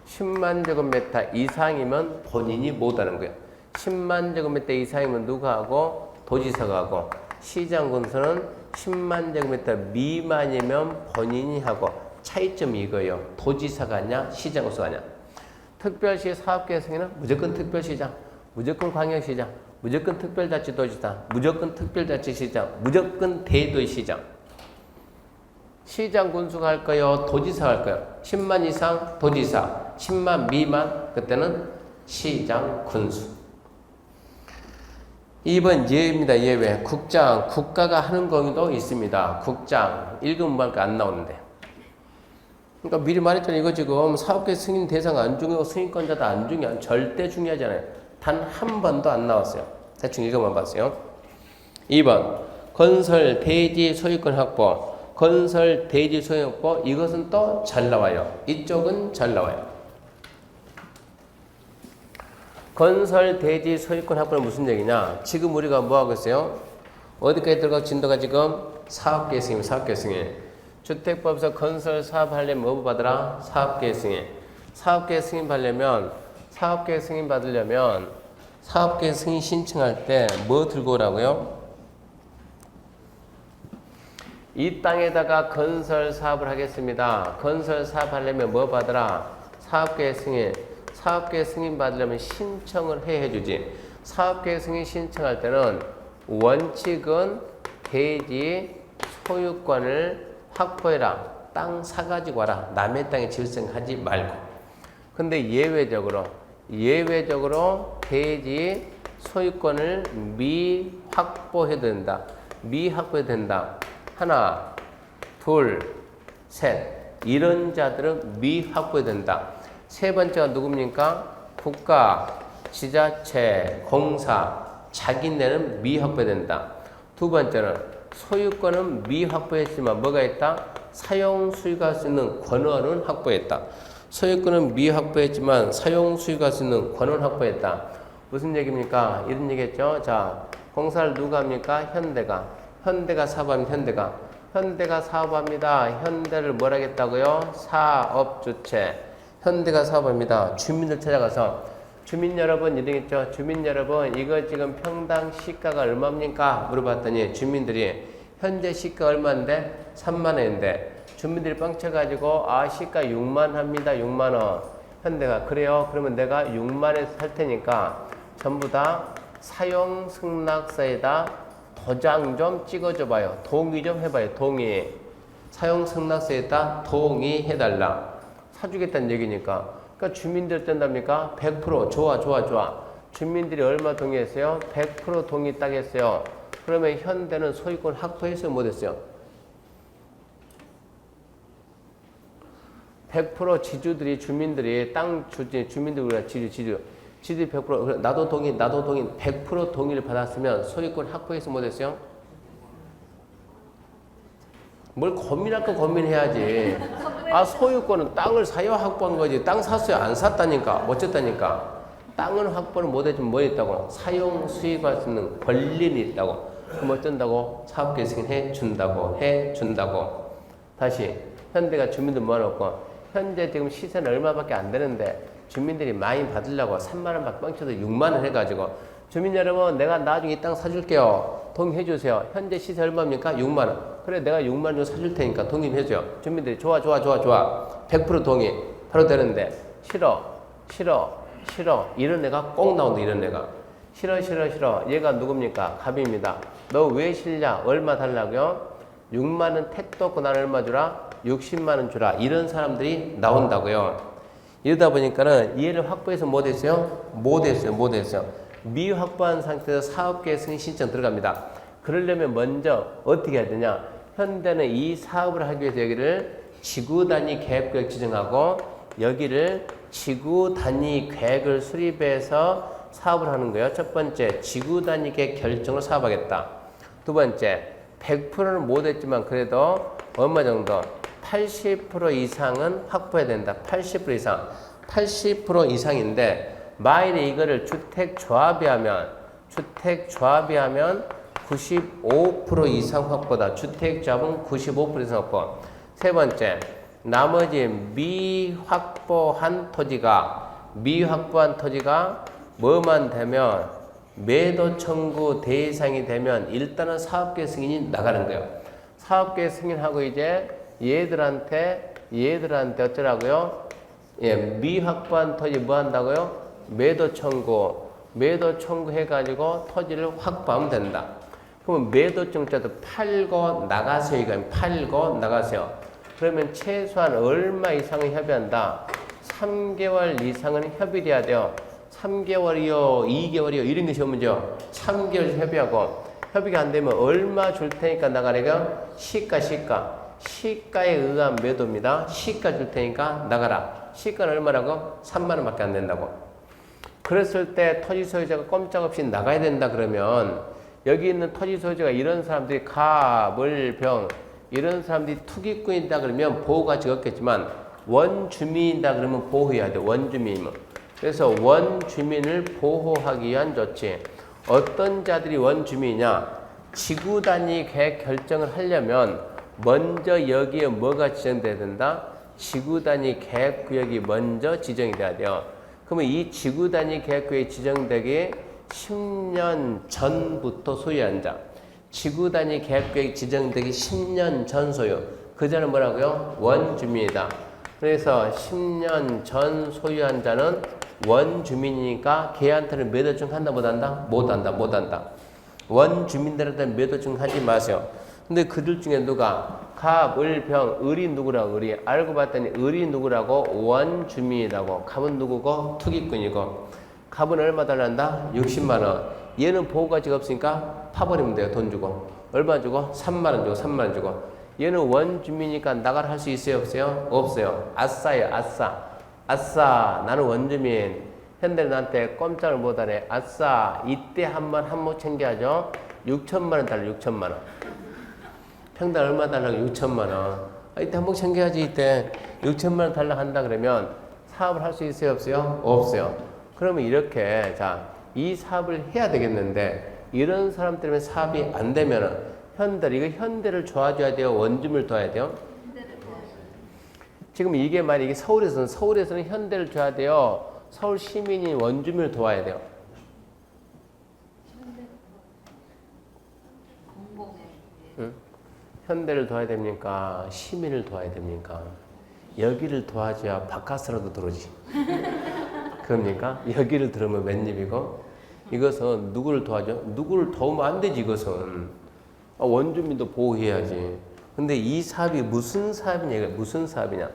10만 제곱미터 이상이면 본인이 못하는 거예요. 10만 제곱미터 이상이면 누가 하고? 도지사가 하고. 시장군수는 10만 제곱미터 미만이면 본인이 하고. 차이점이 이거예요. 도지사가 하냐 시장군수가 하냐. 특별시 사업계획 승인은 무조건 특별시장, 무조건 광역시장, 무조건 특별자치도시장, 무조건 특별자치시장, 무조건 대도시장. 시장 군수가 할까요? 도지사가 할까요? 10만 이상 도지사, 10만 미만 그때는 시장 군수. 2번 예외입니다. 예외. 국장, 국가가 하는 경우도 있습니다. 국장, 읽으면 말까 안 나오는데. 그러니까 미리 말했더니 이거 지금 사업계획 승인 대상 안 중요하고 승인권자도 안 중요한 절대 중요하잖아요. 단 한 번도 안 나왔어요. 대충 이것만 봤어요. 2번 건설 대지 소유권 확보. 건설 대지 소유권 확보 이것은 또 잘 나와요. 이쪽은 잘 나와요. 건설 대지 소유권 확보는 무슨 얘기냐? 지금 우리가 뭐 하고 있어요? 어디까지 들어가고 진도가 지금 사업계획 승인, 사업계획 승인. 주택법에서 건설 사업 하려면 뭐 받으라? 사업계획 승인. 사업계획 승인 받으려면 사업계획 승인 받으려면 사업계획 승인 신청할 때 뭐 들고 오라고요? 이 땅에다가 건설 사업을 하겠습니다. 건설 사업 하려면 뭐 받으라? 사업계획 승인. 사업계획 승인 받으려면 신청을 해주지. 사업계획 승인 신청할 때는 원칙은 대지 소유권을 확보해라. 땅 사가지고 와라. 남의 땅에 질성하지 말고. 근데 예외적으로 대지 소유권을 미확보해야 된다. 미확보해야 된다. 하나, 둘, 셋. 이런 자들은 미확보해야 된다. 세 번째가 누굽니까? 국가, 지자체, 공사, 자기네는 미확보해야 된다. 두 번째는 소유권은 미확보했지만 뭐가 있다? 사용 수익할 수 있는 권한은 확보했다. 소유권은 미확보했지만 사용 수익할 수 있는 권한을 확보했다. 무슨 얘기입니까? 이런 얘기했죠. 자, 공사를 누가 합니까? 현대가 사업합니다. 현대가 사업합니다. 현대를 뭘 하겠다고요? 사업주체. 현대가 사업합니다. 주민들 찾아가서 주민 여러분 이러겠죠. 주민 여러분 이거 지금 평당 시가가 얼마입니까? 물어봤더니 주민들이 현재 시가 얼마인데? 3만 원인데 주민들이 뻥쳐가지고 아 시가 6만 합니다. 6만 원. 현대가 그래요. 그러면 내가 6만 원에 살 테니까 전부 다 사용 승낙서에다 도장 좀 찍어줘 봐요. 동의 좀 해봐요. 동의. 사용 승낙서에다 동의해달라. 사주겠다는 얘기니까. 그러니까 주민들 어쩐답니까? 100% 좋아. 주민들이 얼마 동의했어요? 100% 동의 딱 했어요. 그러면 현대는 소유권 확보했어요? 못했어요? 100% 지주들이 주민들이 땅 주지 주민들 우리가 지주들이 100% 나도 동의 100% 동의를 받았으면 소유권 확보했어요? 못했어요? 뭘 고민할 거 고민해야지. 아 소유권은 땅을 사야 확보한 거지. 땅 샀어요? 안 샀다니까. 어쨌다니까. 땅을 확보를 못해주면 뭐 있다고? 사용 수익할 수 있는 권리는 있다고. 그럼 어쩐다고? 사업계획 승인해준다고. 다시 현대가 주민들 모아놓고 현재 지금 시세는 얼마밖에 안 되는데 주민들이 많이 받으려고 3만 원밖에 뻥쳐도 6만 원 해가지고 주민 여러분 내가 나중에 이 땅 사줄게요. 동의해주세요. 현재 시세 얼마입니까? 6만 원. 그래 내가 6만 원 사줄 테니까 동의해줘요. 주민들이 좋아 100% 동의 바로 되는데 싫어 이런 애가 꼭 나온다. 이런 애가 싫어 얘가 누굽니까? 갑입니다. 너 왜 싫냐? 얼마 달라고요? 6만 원 택도 없고 난 얼마 주라? 60만 원 주라. 이런 사람들이 나온다고요. 이러다 보니까는 얘를 확보해서 못했어요? 못했어요. 미확보한 상태에서 사업계획 승인 신청 들어갑니다. 그러려면 먼저 어떻게 해야 되냐? 현대는 이 사업을 하기 위해서 여기를 지구 단위 계획구역 지정하고 여기를 지구 단위 계획을 수립해서 사업을 하는 거예요. 첫 번째, 지구 단위 계획 결정으로 사업하겠다. 두 번째, 100%는 못했지만 그래도 얼마 정도? 80% 이상은 확보해야 된다. 80% 이상. 80% 이상인데 만일에 이거를 주택조합이 하면 95% 이상 확보다. 주택조합은 95% 이상 확보. 세 번째, 나머지 미확보한 토지가 뭐만 되면 매도 청구 대상이 되면 일단은 사업계획 승인이 나가는 거예요. 사업계획 승인하고 이제 얘들한테 어쩌라고요? 예, 미확보한 토지 뭐 한다고요? 매도 청구 해가지고 토지를 확보하면 된다. 그러면 매도청자도 팔고 나가세요. 이거 팔고 나가세요. 그러면 최소한 얼마 이상은 협의한다? 3개월 이상은 협의돼야 돼요. 3개월이요, 2개월이요, 이런 것이 문제요. 3개월 협의하고, 협의가 안 되면 얼마 줄 테니까 나가래가? 시가에 의한 매도입니다. 시가 줄 테니까 나가라. 시가는 얼마라고? 3만 원밖에 안 된다고. 그랬을 때 토지 소유자가 꼼짝없이 나가야 된다 그러면 여기 있는 토지 소유자가 이런 사람들이 가물병 이런 사람들이 투기꾼이다 그러면 보호가치가 없겠지만 원주민이다 그러면 보호해야 돼. 원주민이면. 그래서 원주민을 보호하기 위한 조치. 어떤 자들이 원주민이냐? 지구 단위 계획 결정을 하려면 먼저 여기에 뭐가 지정돼야 된다? 지구 단위 계획 구역이 먼저 지정이 돼야 돼요. 그러면 이 지구 단위 계획 구역이 지정되기 10년 전부터 소유한 자. 지구 단위 계획 구역이 지정되기 10년 전 소유. 그 자는 뭐라고요? 원주민이다. 그래서 10년 전 소유한 자는 원주민이니까 걔한테는 매도증 한다 못한다? 못한다. 원주민들한테 매도증 하지 마세요. 근데 그들 중에 누가 갑, 을, 병, 을이 누구라고? 을이 알고 봤더니 을이 누구라고? 원주민이라고. 갑은 누구고? 투기꾼이고. 갑은 얼마 달란다? 60만 원. 얘는 보호가치가 없으니까 파버리면 돼요. 돈 주고. 얼마 주고? 3만 원 주고 3만 원 주고. 얘는 원주민이니까 나가라 할 수 있어요? 없어요? 없어요. 아싸예요. 아싸 나는 원주민. 현대는 나한테 꼼짝을 못하네. 아싸 이때 한번 한모 챙겨야죠. 6천만 원 달라. 6천만 원. 평당 얼마 달라고? 6천만 원. 이때 한번 챙겨야지. 이때 6천만 원 달라고 한다 그러면 사업을 할 수 있어요? 없어요? 없어요. 그러면 이렇게 이 사업을 해야 되겠는데 이런 사람 때문에 사업이 안 되면은 현대를 도와줘야 돼요? 원주민을 도와야 돼요? 지금 이게 만약에 서울에서는 현대를 줘야 돼요? 서울 시민이 원주민을 도와야 돼요? 응? 현대를 도와야 됩니까? 시민을 도와야 됩니까? 여기를 도와줘야 바깥으로도 들어오지. 그럽니까? 여기를 들으면 웬일이고? 이것은 누구를 도와줘? 누구를 도우면 안 되지, 이것은. 원주민도 보호해야지. 근데 이 사업이 무슨 사업이냐? 무슨 사업이냐?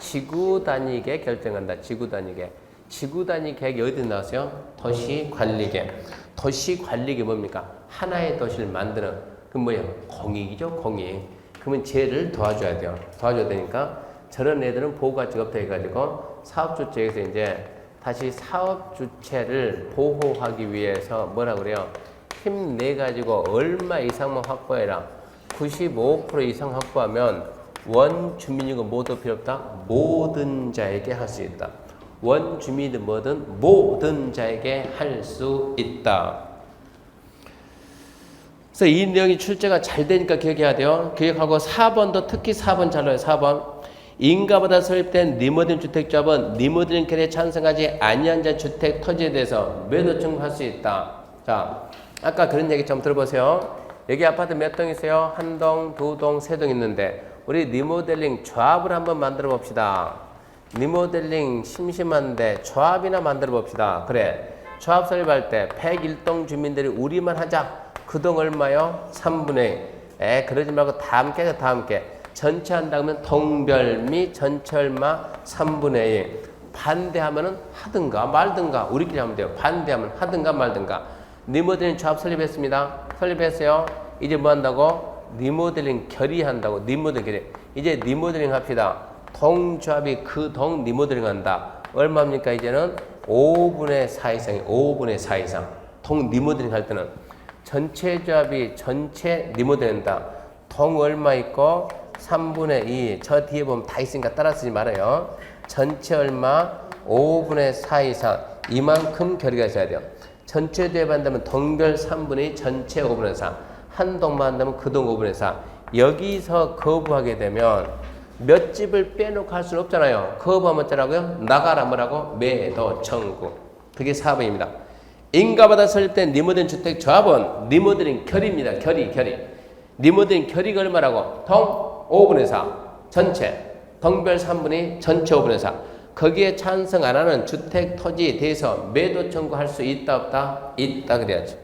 지구 단위계 결정한다. 지구 단위계. 지구 단위 계획이 어디 나왔어요? 도시 관리계. 도시 관리계 뭡니까? 하나의 도시를 만드는 그 뭐예요? 공익이죠, 공익. 그러면 쟤를 도와줘야 돼요. 도와줘야 되니까 저런 애들은 보호가치가 없다 해가지고 사업주체에서 이제 다시 사업주체를 보호하기 위해서 뭐라 그래요? 힘내가지고 얼마 이상만 확보해라. 95% 이상 확보하면 원주민이고 모두 필요 없다. 모든 자에게 할 수 있다. 원주민이든 뭐든 모든 자에게 할 수 있다. 그래서 이 내용이 출제가 잘 되니까 기억해야 돼요. 기억하고 4번도 특히 4번 잘 나와요. 4번. 인가보다 설립된 리모델링 주택조합은 리모델링 계획에 찬성하지 아니한 자 주택 토지에 대해서 매도 청구할 수 있다. 자, 아까 그런 얘기 좀 들어보세요. 여기 아파트 몇 동 있어요? 한 동, 두 동, 세 동 있는데 우리 리모델링 조합을 한번 만들어 봅시다. 리모델링 심심한데 조합이나 만들어 봅시다. 그래. 조합 설립할 때 101동 주민들이 우리만 하자. 그 동 얼마요? 3분의 1. 그러지 말고 다 함께 해서 다 함께. 전체 한다 그러면 동별 및 전체 얼마? 3분의 1. 반대하면은 하든가 말든가 우리끼리 하면 돼요. 반대하면 하든가 말든가. 리모델링 조합 설립했습니다. 설립했어요. 이제 뭐 한다고? 리모델링 결의한다고. 리모델링 결의. 이제 리모델링 합시다. 동조합이 그 동 리모델링 한다. 얼마입니까? 이제는 5분의 4 이상이에요. 5분의 4 이상. 동 리모델링 할 때는 전체 조합이 전체 리모델링 한다. 동 얼마 있고 3분의 2. 저 뒤에 보면 다 있으니까 따라 쓰지 말아요. 전체 얼마? 5분의 4 이상. 이만큼 결의가 있어야 돼요. 전체 조합한다면 동별 3분의 2, 전체 5분의 4. 한 동만 한다면 그 동 5분의 4. 여기서 거부하게 되면 몇 집을 빼놓고 할 수는 없잖아요. 거부하면 어쩌라고요? 나가라 뭐라고? 매도 청구. 그게 4번입니다. 인가받아 설립된 리모델링 주택 조합은 리모델링 결의입니다. 결의. 리모델링 결의가 얼마라고? 동 5분의 4. 전체. 동별 3분의 2, 전체 5분의 4. 거기에 찬성 안 하는 주택 토지에 대해서 매도 청구할 수 있다 없다? 있다 그래야지.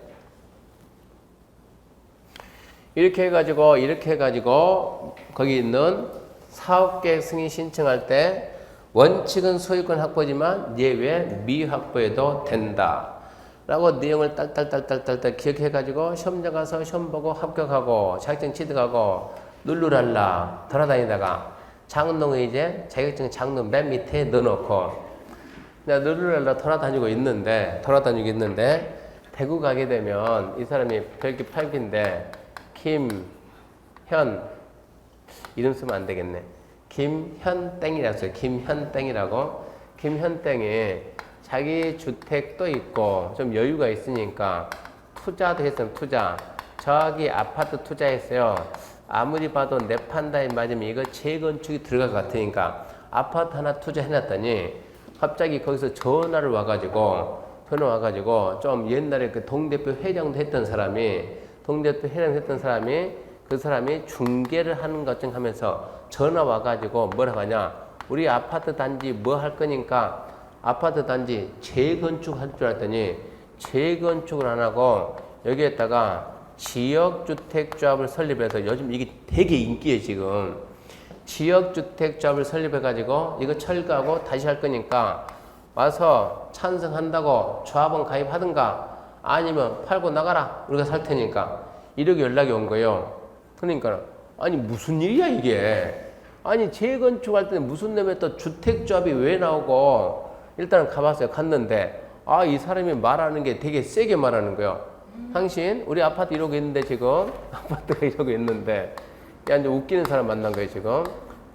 이렇게 해가지고 거기 있는 사업계획 승인 신청할 때 원칙은 소유권 확보지만 예외 미확보해도 된다 라고 내용을 딸딸 기억해가지고 시험장 가서 시험 보고 합격하고 자격증 취득하고 룰루랄라 돌아다니다가 장롱에 이제 자격증 장롱 맨 밑에 넣어놓고 내가 룰루랄라 돌아다니고 있는데 대구 가게 되면 이 사람이 별기 8기인데 김현 이름 쓰면 안 되겠네. 김현땡이라고 써요. 김현땡이라고. 김현땡이 자기 주택도 있고 좀 여유가 있으니까 투자도 했으면 투자. 저기 아파트 투자했어요. 아무리 봐도 내 판단이 맞으면 이거 재건축이 들어갈 것 같으니까 아파트 하나 투자해놨더니 갑자기 거기서 전화를 와가지고 좀 옛날에 그 동대표 회장도 했던 사람이 그 사람이 중개를 하는 것 중 하면서 전화 와가지고 뭐라고 하냐. 우리 아파트 단지 뭐 할 거니까 아파트 단지 재건축 할 줄 알았더니 재건축을 안 하고 여기에다가 지역주택조합을 설립해서 요즘 이게 되게 인기예요 지금. 지역주택조합을 설립해가지고 이거 철거하고 다시 할 거니까 와서 찬성한다고 조합원 가입하든가 아니면 팔고 나가라 우리가 살 테니까 이렇게 연락이 온 거예요. 그러니까 아니 무슨 일이야 이게. 아니 재건축할 때는 무슨 놈의 또 주택조합이 왜 나오고 일단은 가봤어요. 갔는데 이 사람이 말하는 게 되게 세게 말하는 거예요. 당신 우리 아파트 이러고 있는데 지금 아파트가 이러고 있는데 야 이제 웃기는 사람 만난 거예요 지금.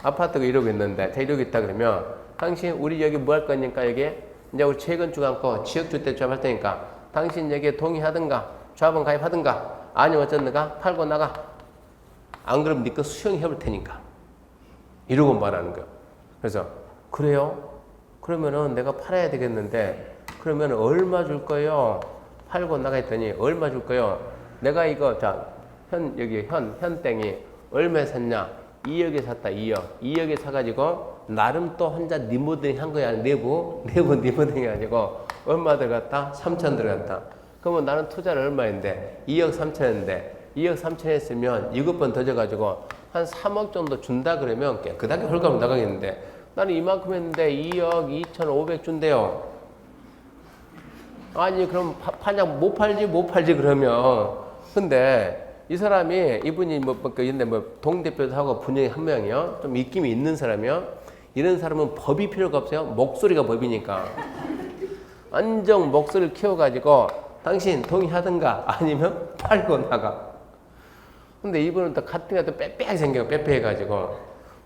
아파트가 이러고 있는데 이러고 있다 그러면 당신 우리 여기 뭐 할 거니까 여기 이제 우리 재건축 않고 지역주택조합 할 테니까 당신 여기에 동의하든가 조합원 가입하든가 아니면 어쩌든가 팔고 나가. 안 그러면 네 거 수용해볼 테니까. 이러고 말하는 거예요. 그래서 그래요? 그러면은 내가 팔아야 되겠는데 그러면 얼마 줄 거예요? 팔고 나가 했더니 얼마 줄 거예요? 내가 이거 현땡이 얼마에 샀냐? 2억에 샀다. 2억에 사가지고 나름 또 혼자 리모델링 한 거야. 내부 리모델링이 아니고 얼마 들어갔다? 3천 들어갔다. 그러면 나는 투자를 얼마인데 2억 3천인데 2억 3천 했으면 7번 더 져가지고 한 3억 정도 준다 그러면 그다음에 홀가분 나가겠는데 나는 이만큼 했는데 2억 2,500 준대요. 아니 그럼 파냐 못 팔지 그러면. 근데 이 사람이 이분이 동대표도 하고 분명히 한 명이요. 좀 입김이 있는 사람이요. 이런 사람은 법이 필요가 없어요. 목소리가 법이니까. 안정 목소리를 키워가지고 당신 동의하든가 아니면 팔고 나가. 근데 이분은 또 같은 게 또 빼빼하게 생겨요. 빼빼해가지고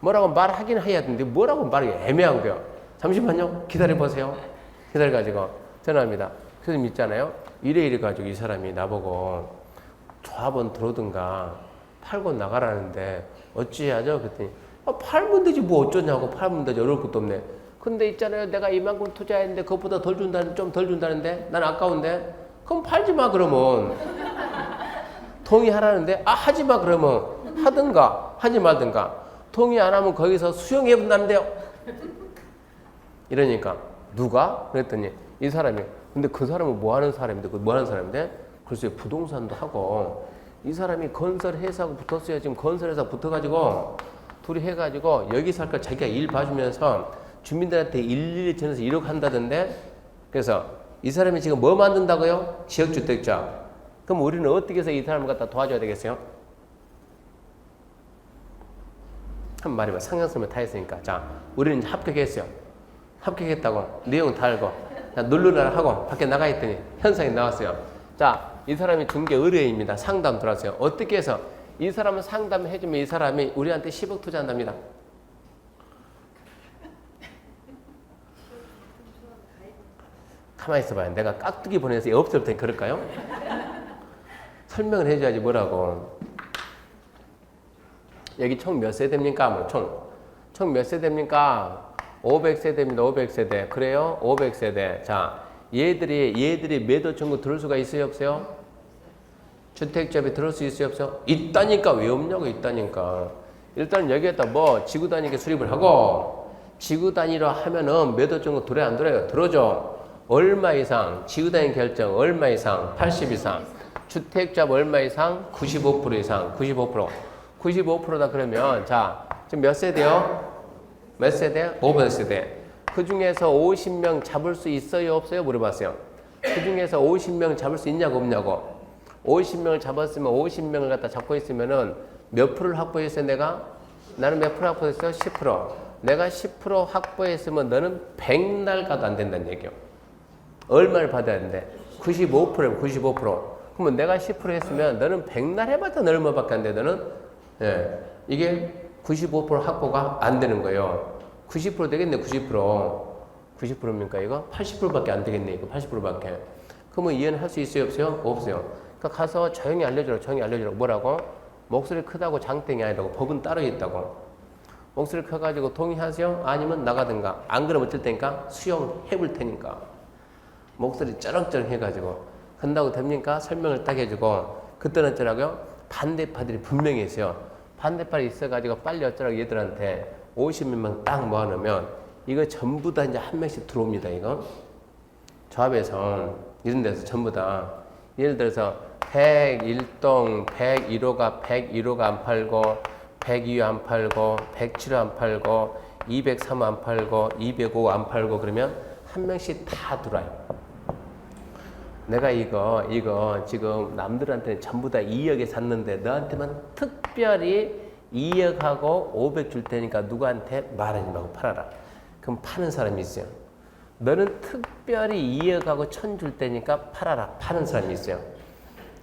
뭐라고 말하긴 해야 되는데 뭐라고 말하기 애매한 거예요. 잠시만요. 기다려보세요. 기다려가지고 전화합니다. 선생님 있잖아요. 이래 가지고 이 사람이 나보고 조합원 들어오든가 팔고 나가라는데 어찌해야죠? 그랬더니 팔면 되지 뭐 어쩌냐고. 팔면 되지 어려울 것도 없네. 근데 있잖아요. 내가 이만큼 투자했는데 그것보다 좀 덜 준다는데 난 아까운데 그럼 팔지 마 그러면. 동의하라는데 하지 마 그러면 하든가 하지 말든가. 동의 안 하면 거기서 수용해 본다는데요. 이러니까 누가? 그랬더니 이 사람이. 근데 그 사람은 뭐 하는 사람인데 글쎄 부동산도 하고 이 사람이 건설회사하고 붙었어요. 지금 건설회사 붙어가지고 둘이 해가지고 여기 살 거 자기가 일 봐주면서 주민들한테 일일이 전해서 이렇게 한다던데. 그래서 이 사람이 지금 뭐 만든다고요? 지역주택자. 그럼 우리는 어떻게 해서 이 사람을 갖다 도와줘야 되겠어요? 한 말해봐. 상향선을 다 했으니까. 자, 우리는 이제 합격했어요. 합격했다고 내용 다 알고 자, 누르라 하고 밖에 나가 있더니 현상이 나왔어요. 자, 이 사람이 중개 의뢰입니다. 상담 들어왔어요. 어떻게 해서 이 사람은 상담해주면 이 사람이 우리한테 10억 투자한답니다. 가만히 있어봐요. 내가 깍두기 보내서 없을 때 그럴까요? 설명을 해줘야지 뭐라고. 여기 총 몇 세대입니까? 뭐 총 몇 세대입니까? 500세대입니다. 500세대. 그래요? 500세대. 자, 얘들이 매도 청구 들을 수가 있어요? 없어요? 주택조합에 들을 수 있어요? 없어요? 있다니까. 왜 없냐고. 있다니까. 일단 여기에다 뭐 지구 단위게 수립을 하고 지구 단위로 하면은 매도 청구 들어요? 안 들어요? 들어줘. 얼마 이상? 지구 단위 결정 얼마 이상? 80 이상. 주택조합 얼마 이상? 95% 이상. 95%. 95%다 그러면 자, 지금 몇 세대요? 몇 세대? 500세대. 그 중에서 50명 잡을 수 있어요? 없어요? 물어봤어요. 그 중에서 50명 잡을 수 있냐고 없냐고. 50명을 잡았으면 50명을 갖다 잡고 있으면은 몇 프로를 확보했어요? 내가? 나는 몇 프로 확보했어요? 10%. 내가 10% 확보했으면 너는 100날 가도 안 된다는 얘기요. 얼마를 받아야 되는데? 95%면 95%. 그러면 내가 10% 했으면 너는 100날 해봤자 얼마밖에 안 돼? 너는? 예. 이게 95% 확보가 안 되는 거예요. 90% 되겠네, 90%. 90%입니까, 이거? 80%밖에 안 되겠네, 이거. 80%밖에. 그러면 이해는 할 수 있어요, 없어요? 없어요. 그러니까 가서 조용히 알려주라, 조용히 알려주라. 뭐라고? 목소리 크다고 장땡이 아니라고. 법은 따로 있다고. 목소리 커가지고 동의하세요? 아니면 나가든가. 안 그러면 어쩔 테니까 수용해볼 테니까. 목소리 쩌렁쩌렁 해가지고. 한다고 됩니까? 설명을 딱 해주고. 그때는 어쩌라고요? 반대파들이 분명히 있어요. 반대팔이 있어가지고 빨리 어쩌라고 얘들한테 50명만 딱 모아놓으면 이거 전부 다 이제 한 명씩 들어옵니다. 이거 조합에서 이런 데서 전부 다 예를 들어서 101동 101호가 101호가 안 팔고 102호 안 팔고 107호 안 팔고 203호 안 팔고 205호 안 팔고 그러면 한 명씩 다 들어와요. 내가 이거 지금 남들한테는 전부 다 2억에 샀는데 너한테만 특별히 2억하고 500 줄 테니까 누구한테 말하지 말고 팔아라. 그럼 파는 사람이 있어요. 너는 특별히 2억하고 1000 줄 테니까 팔아라. 파는 사람이 있어요.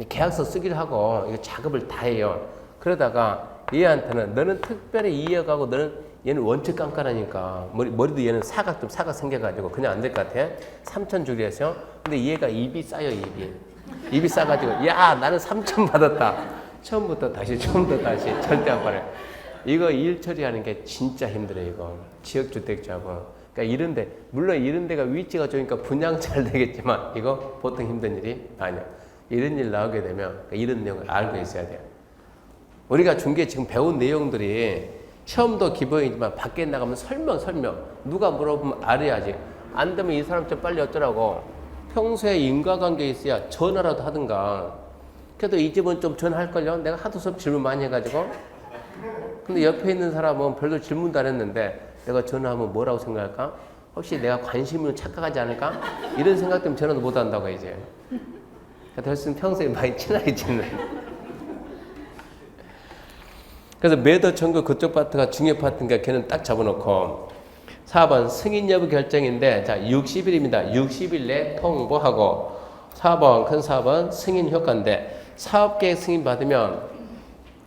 계약서 쓰기로 하고 이거 작업을 다 해요. 그러다가 얘한테는 너는 특별히 2억하고 너는 얘는 원체 깐깐하니까 머리도 얘는 사각 생겨가지고 그냥 안 될 것 같아. 3,000 주기로 했어요. 근데 얘가 입이 싸요. 입이 싸가지고 야 나는 3,000 받았다. 처음부터 다시 절대 안 팔아요. 이거 일 처리하는 게 진짜 힘들어요. 이거 지역주택자고. 그러니까 이런데 물론 이런 데가 위치가 좋으니까 분양 잘 되겠지만 이거 보통 힘든 일이 아니야. 이런 일 나오게 되면 이런 내용을 알고 있어야 돼요. 우리가 중개 지금 배운 내용들이 처음도 기본이지만 밖에 나가면 설명 누가 물어보면 알아야지. 안 되면 이 사람 좀 빨리 어쩌라고. 평소에 인과관계 있어야 전화라도 하든가. 그래도 이 집은 좀 전화할걸요. 내가 하도 수업 질문 많이 해가지고. 근데 옆에 있는 사람은 별로 질문도 안 했는데 내가 전화하면 뭐라고 생각할까? 혹시 내가 관심을 착각하지 않을까? 이런 생각 때문에 전화도 못 한다고 이제. 그래서 평소에 많이 친하게 지내는. 그래서 매도 청구 그쪽 파트가 중요 파트니까 걔는 딱 잡아놓고 4번 승인 여부 결정인데 자 60일입니다. 60일 내 통보하고 4번 승인 효과인데 사업계획 승인 받으면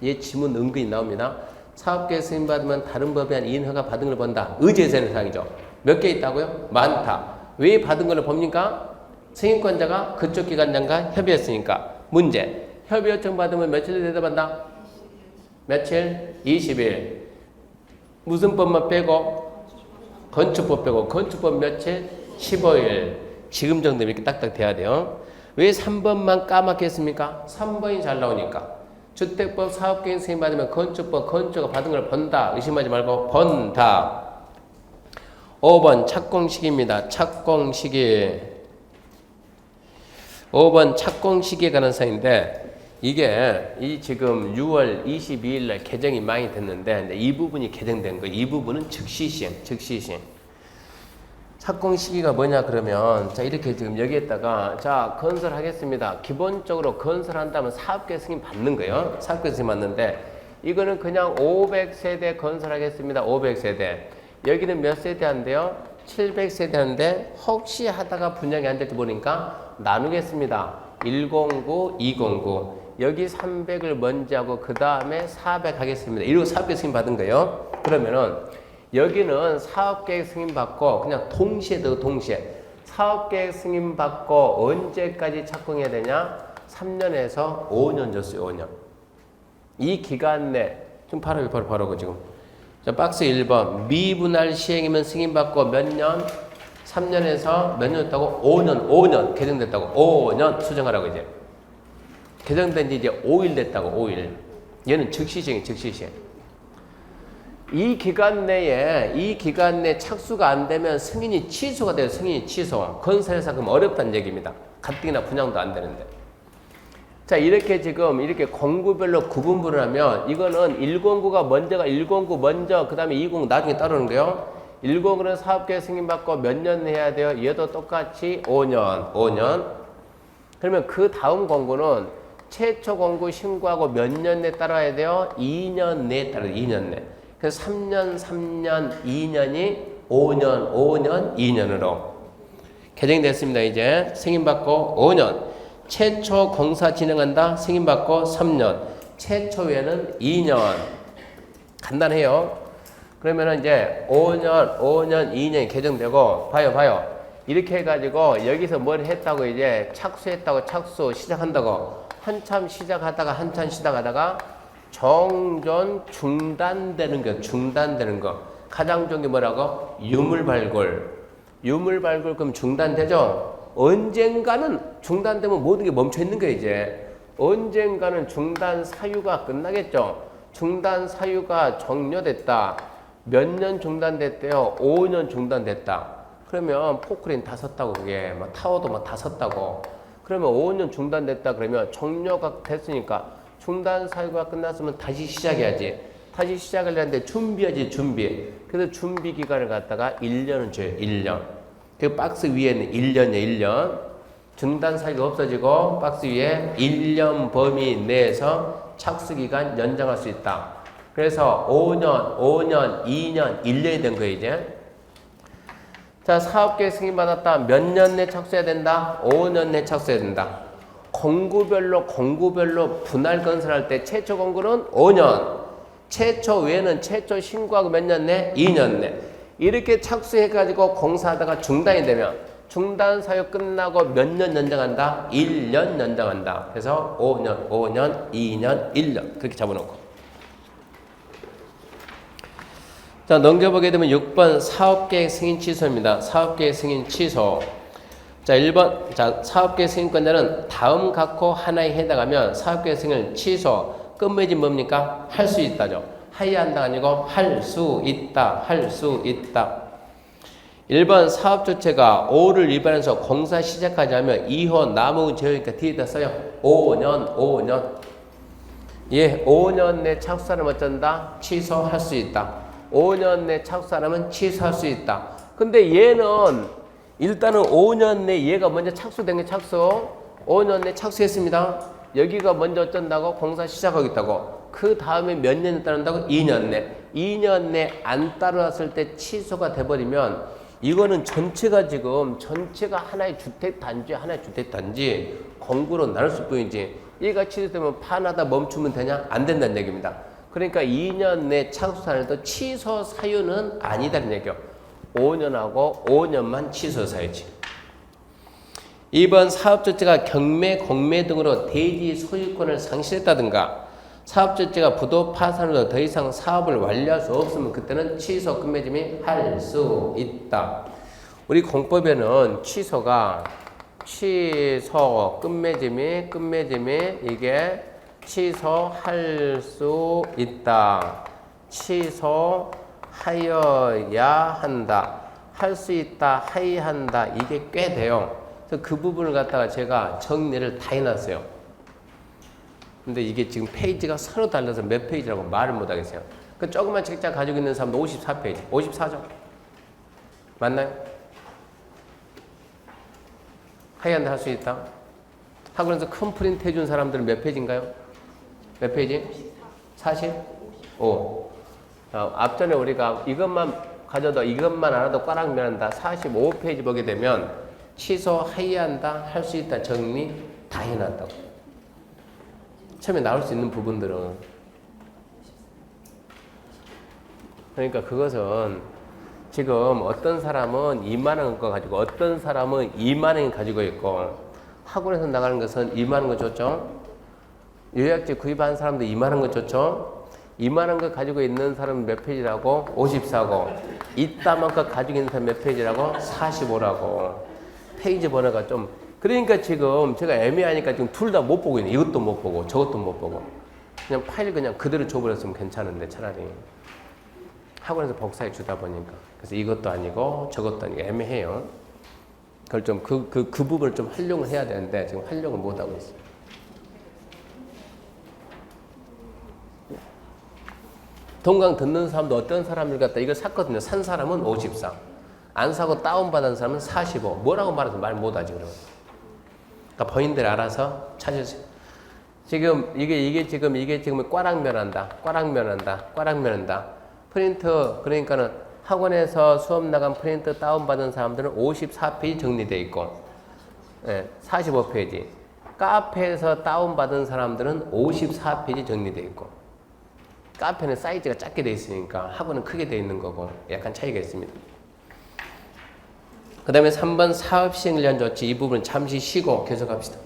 얘 지문 은근히 나옵니다. 사업계획 승인 받으면 다른 법에 한 이행 허가 받은 걸 본다. 의제되는 사항이죠. 몇 개 있다고요? 많다. 왜 받은 걸 봅니까? 승인권자가 그쪽 기관장과 협의했으니까. 문제. 협의 요청 받으면 며칠 대답한다? 며칠? 20일. 무슨 법만 빼고? 건축법 빼고. 건축법 며칠? 15일. 지금 정도 이렇게 딱딱 돼야 돼요. 왜 3번만 까맣게 했습니까? 3번이 잘 나오니까. 주택법 사업계획 승인 받으면 건축법 건축가 받은 걸 본다. 의심하지 말고 본다. 5번 착공시기입니다. 착공시기. 5번 착공시기에 관한 사항인데 이게 이 지금 6월 22일 날 개정이 많이 됐는데 이 부분이 개정된 거. 이 부분은 즉시 시행. 착공 시기가 뭐냐 그러면 자 이렇게 지금 여기에다가 자 건설하겠습니다. 기본적으로 건설한다면 사업계 승인 받는 거예요. 사업계 승인 받는데 이거는 그냥 500세대 건설하겠습니다. 500세대. 여기는 몇 세대 한대요? 700세대 하는데 혹시 하다가 분양이 안 될지 모르니까 나누겠습니다. 109, 209. 여기 300을 먼저 하고 그 다음에 400 하겠습니다. 이러고 사업계획 승인 받은 거예요. 그러면은 여기는 사업계획 승인 받고 그냥 동시에 사업계획 승인 받고 언제까지 착공해야 되냐? 3년에서 5년 줬어요. 5년. 이 기간 내 지금 바로 지금 자 박스 1번 미분할 시행이면 승인받고 몇 년? 3년에서 몇 년 됐다고? 5년 개정됐다고 5년 수정하라고 이제 개정된 지 이제 5일 됐다고 5일 얘는 즉시시행 이 기간 내에 착수가 안 되면 승인이 취소가 돼요. 승인이 취소 건설회사 그럼 어렵다는 얘기입니다. 가뜩이나 분양도 안 되는데 자 이렇게 지금 이렇게 공구별로 구분을 하면 이거는 109가 먼저가 109 먼저 그 다음에 20 나중에 따르는 거예요. 109는 사업계획 승인받고 몇 년 해야 돼요? 얘도 똑같이 5년 그러면 그 다음 공구는 최초 공구 신고하고 몇 년 내에 따라야 돼요? 2년 내에 따라요. 2년 내. 그래서 3년 2년이 5년 2년으로 개정이 됐습니다. 이제 승인받고 5년 최초 공사 진행한다. 승인받고 3년. 최초에는 2년. 간단해요. 그러면은 이제 5년, 2년이 개정되고 봐요. 이렇게 해가지고 여기서 뭘 했다고 이제 착수했다고 착수 시작한다고 한참 시작하다가 정전 중단되는 거. 가장 좋은 게 뭐라고? 유물발굴 그럼 중단되죠? 언젠가는 중단되면 모든 게 멈춰 있는 거예요, 이제. 언젠가는 중단 사유가 끝나겠죠? 중단 사유가 종료됐다. 몇 년 중단됐대요? 5년 중단됐다. 그러면 포크레인 다 섰다고, 그게. 막 타워도 막 다 섰다고. 그러면 5년 중단됐다. 그러면 종료가 됐으니까 중단 사유가 끝났으면 다시 시작해야지. 다시 시작을 하는데 준비하지, 준비. 그래서 준비 기간을 갖다가 1년은 줘요, 1년. 그 박스 위에는 1년이에요, 1년. 중단 사유가 없어지고 박스 위에 1년 범위 내에서 착수 기간 연장할 수 있다. 그래서 5년, 2년, 1년이 된 거예요, 이제. 자, 사업계획 승인받았다. 몇 년 내 착수해야 된다? 5년 내 착수해야 된다. 공구별로 분할 건설할 때 최초 공구는 5년. 최초 외에는 최초 신고하고 몇 년 내? 2년 내. 이렇게 착수해가지고 공사하다가 중단이 되면 중단 사유 끝나고 몇 년 연장한다? 1년 연장한다. 그래서 5년, 2년, 1년 그렇게 잡아놓고. 자, 넘겨보게 되면 6번 사업계획 승인 취소입니다. 사업계획 승인 취소. 자, 1번 자 사업계획 승인권자는 다음 각호 하나에 해당하면 사업계획 승인 취소 끝맺이 뭡니까? 할 수 있다죠. 해야 한다 아니고 할 수 있다. 1번 사업주체가 5를 위반해서 공사 시작하지 않으면 2호 나무 제어니까 뒤에다 써요. 5년. 예, 5년 내 착수하면 어쩐다? 취소할 수 있다. 5년 내 착수하면 취소할 수 있다. 근데 얘는 일단은 5년 내 얘가 먼저 착수된 게 착수. 5년 내 착수했습니다. 여기가 먼저 어쩐다고? 공사 시작하겠다고. 그 다음에 몇 년에 따른다고? 2년 내. 2년 내 안 따라왔을 때 취소가 돼버리면 이거는 전체가 하나의 주택단지 공구로 나눌 수 뿐이지 얘가 취소되면 판하다 멈추면 되냐? 안 된다는 얘기입니다. 그러니까 2년 내 착수하는데 취소 사유는 아니다는 얘기요. 5년하고 5년만 취소 사유지. 2번 사업주체가 경매, 공매 등으로 대지 소유권을 상실했다든가 사업주체가 부도 파산으로 더 이상 사업을 완료할 수 없으면 그때는 취소 끝맺음이 할 수 있다. 우리 공법에는 취소 끝맺음이 이게 취소할 수 있다. 취소하여야 한다. 할 수 있다. 하여야 한다. 이게 꽤 돼요. 그래서 그 부분을 갖다가 제가 정리를 다 해놨어요. 근데 이게 지금 페이지가 서로 달라서 몇 페이지라고 말을 못 하겠어요. 그 조그만 책자 가지고 있는 사람도 54페이지. 54죠? 맞나요? 하이한다 할 수 있다. 학원에서 큰 프린트 해준 사람들은 몇 페이지인가요? 몇 페이지? 45. 앞전에 우리가 이것만 가져도 이것만 알아도 꽈락 면한다. 45페이지 보게 되면 취소 하이한다 할 수 있다. 정리 다 해놨다고. 처음에 나올 수 있는 부분들은 그러니까 그것은 지금 어떤 사람은 2만 원 거 가지고 어떤 사람은 2만 원 가지고 있고 학원에서 나가는 것은 2만 원 거 줬죠. 요약지 구입한 사람도 2만 원 거 줬죠. 2만 원 거 가지고 있는 사람은 몇 페이지라고? 54고 이따만큼 가지고 있는 사람 몇 페이지라고? 45라고. 페이지 번호가 좀 그러니까 지금 제가 애매하니까 지금 둘 다 못 보고 있네. 이것도 못 보고 저것도 못 보고 그냥 파일 그냥 그대로 줘버렸으면 괜찮은데 차라리 학원에서 복사해 주다 보니까 그래서 이것도 아니고 저것도 아니고 애매해요. 그걸 좀 그 부분을 좀 활용을 해야 되는데 지금 활용을 못 하고 있어요. 동강 듣는 사람도 어떤 사람을 갖다 이걸 샀거든요. 산 사람은 54. 안 사고 다운받은 사람은 45. 뭐라고 말해서 말 못하지 그러면. 그러니까 본인들 알아서 찾으세요. 지금 이게 지금 꽈락 면한다. 프린트 그러니까는 학원에서 수업 나간 프린트 다운받은 사람들은 54페이지 정리되어 있고 45페이지. 카페에서 다운받은 사람들은 54페이지 정리되어 있고 카페는 사이즈가 작게 되어 있으니까 학원은 크게 되어 있는 거고 약간 차이가 있습니다. 그 다음에 3번 사업 시행을 위한 조치 이 부분 잠시 쉬고 계속합시다.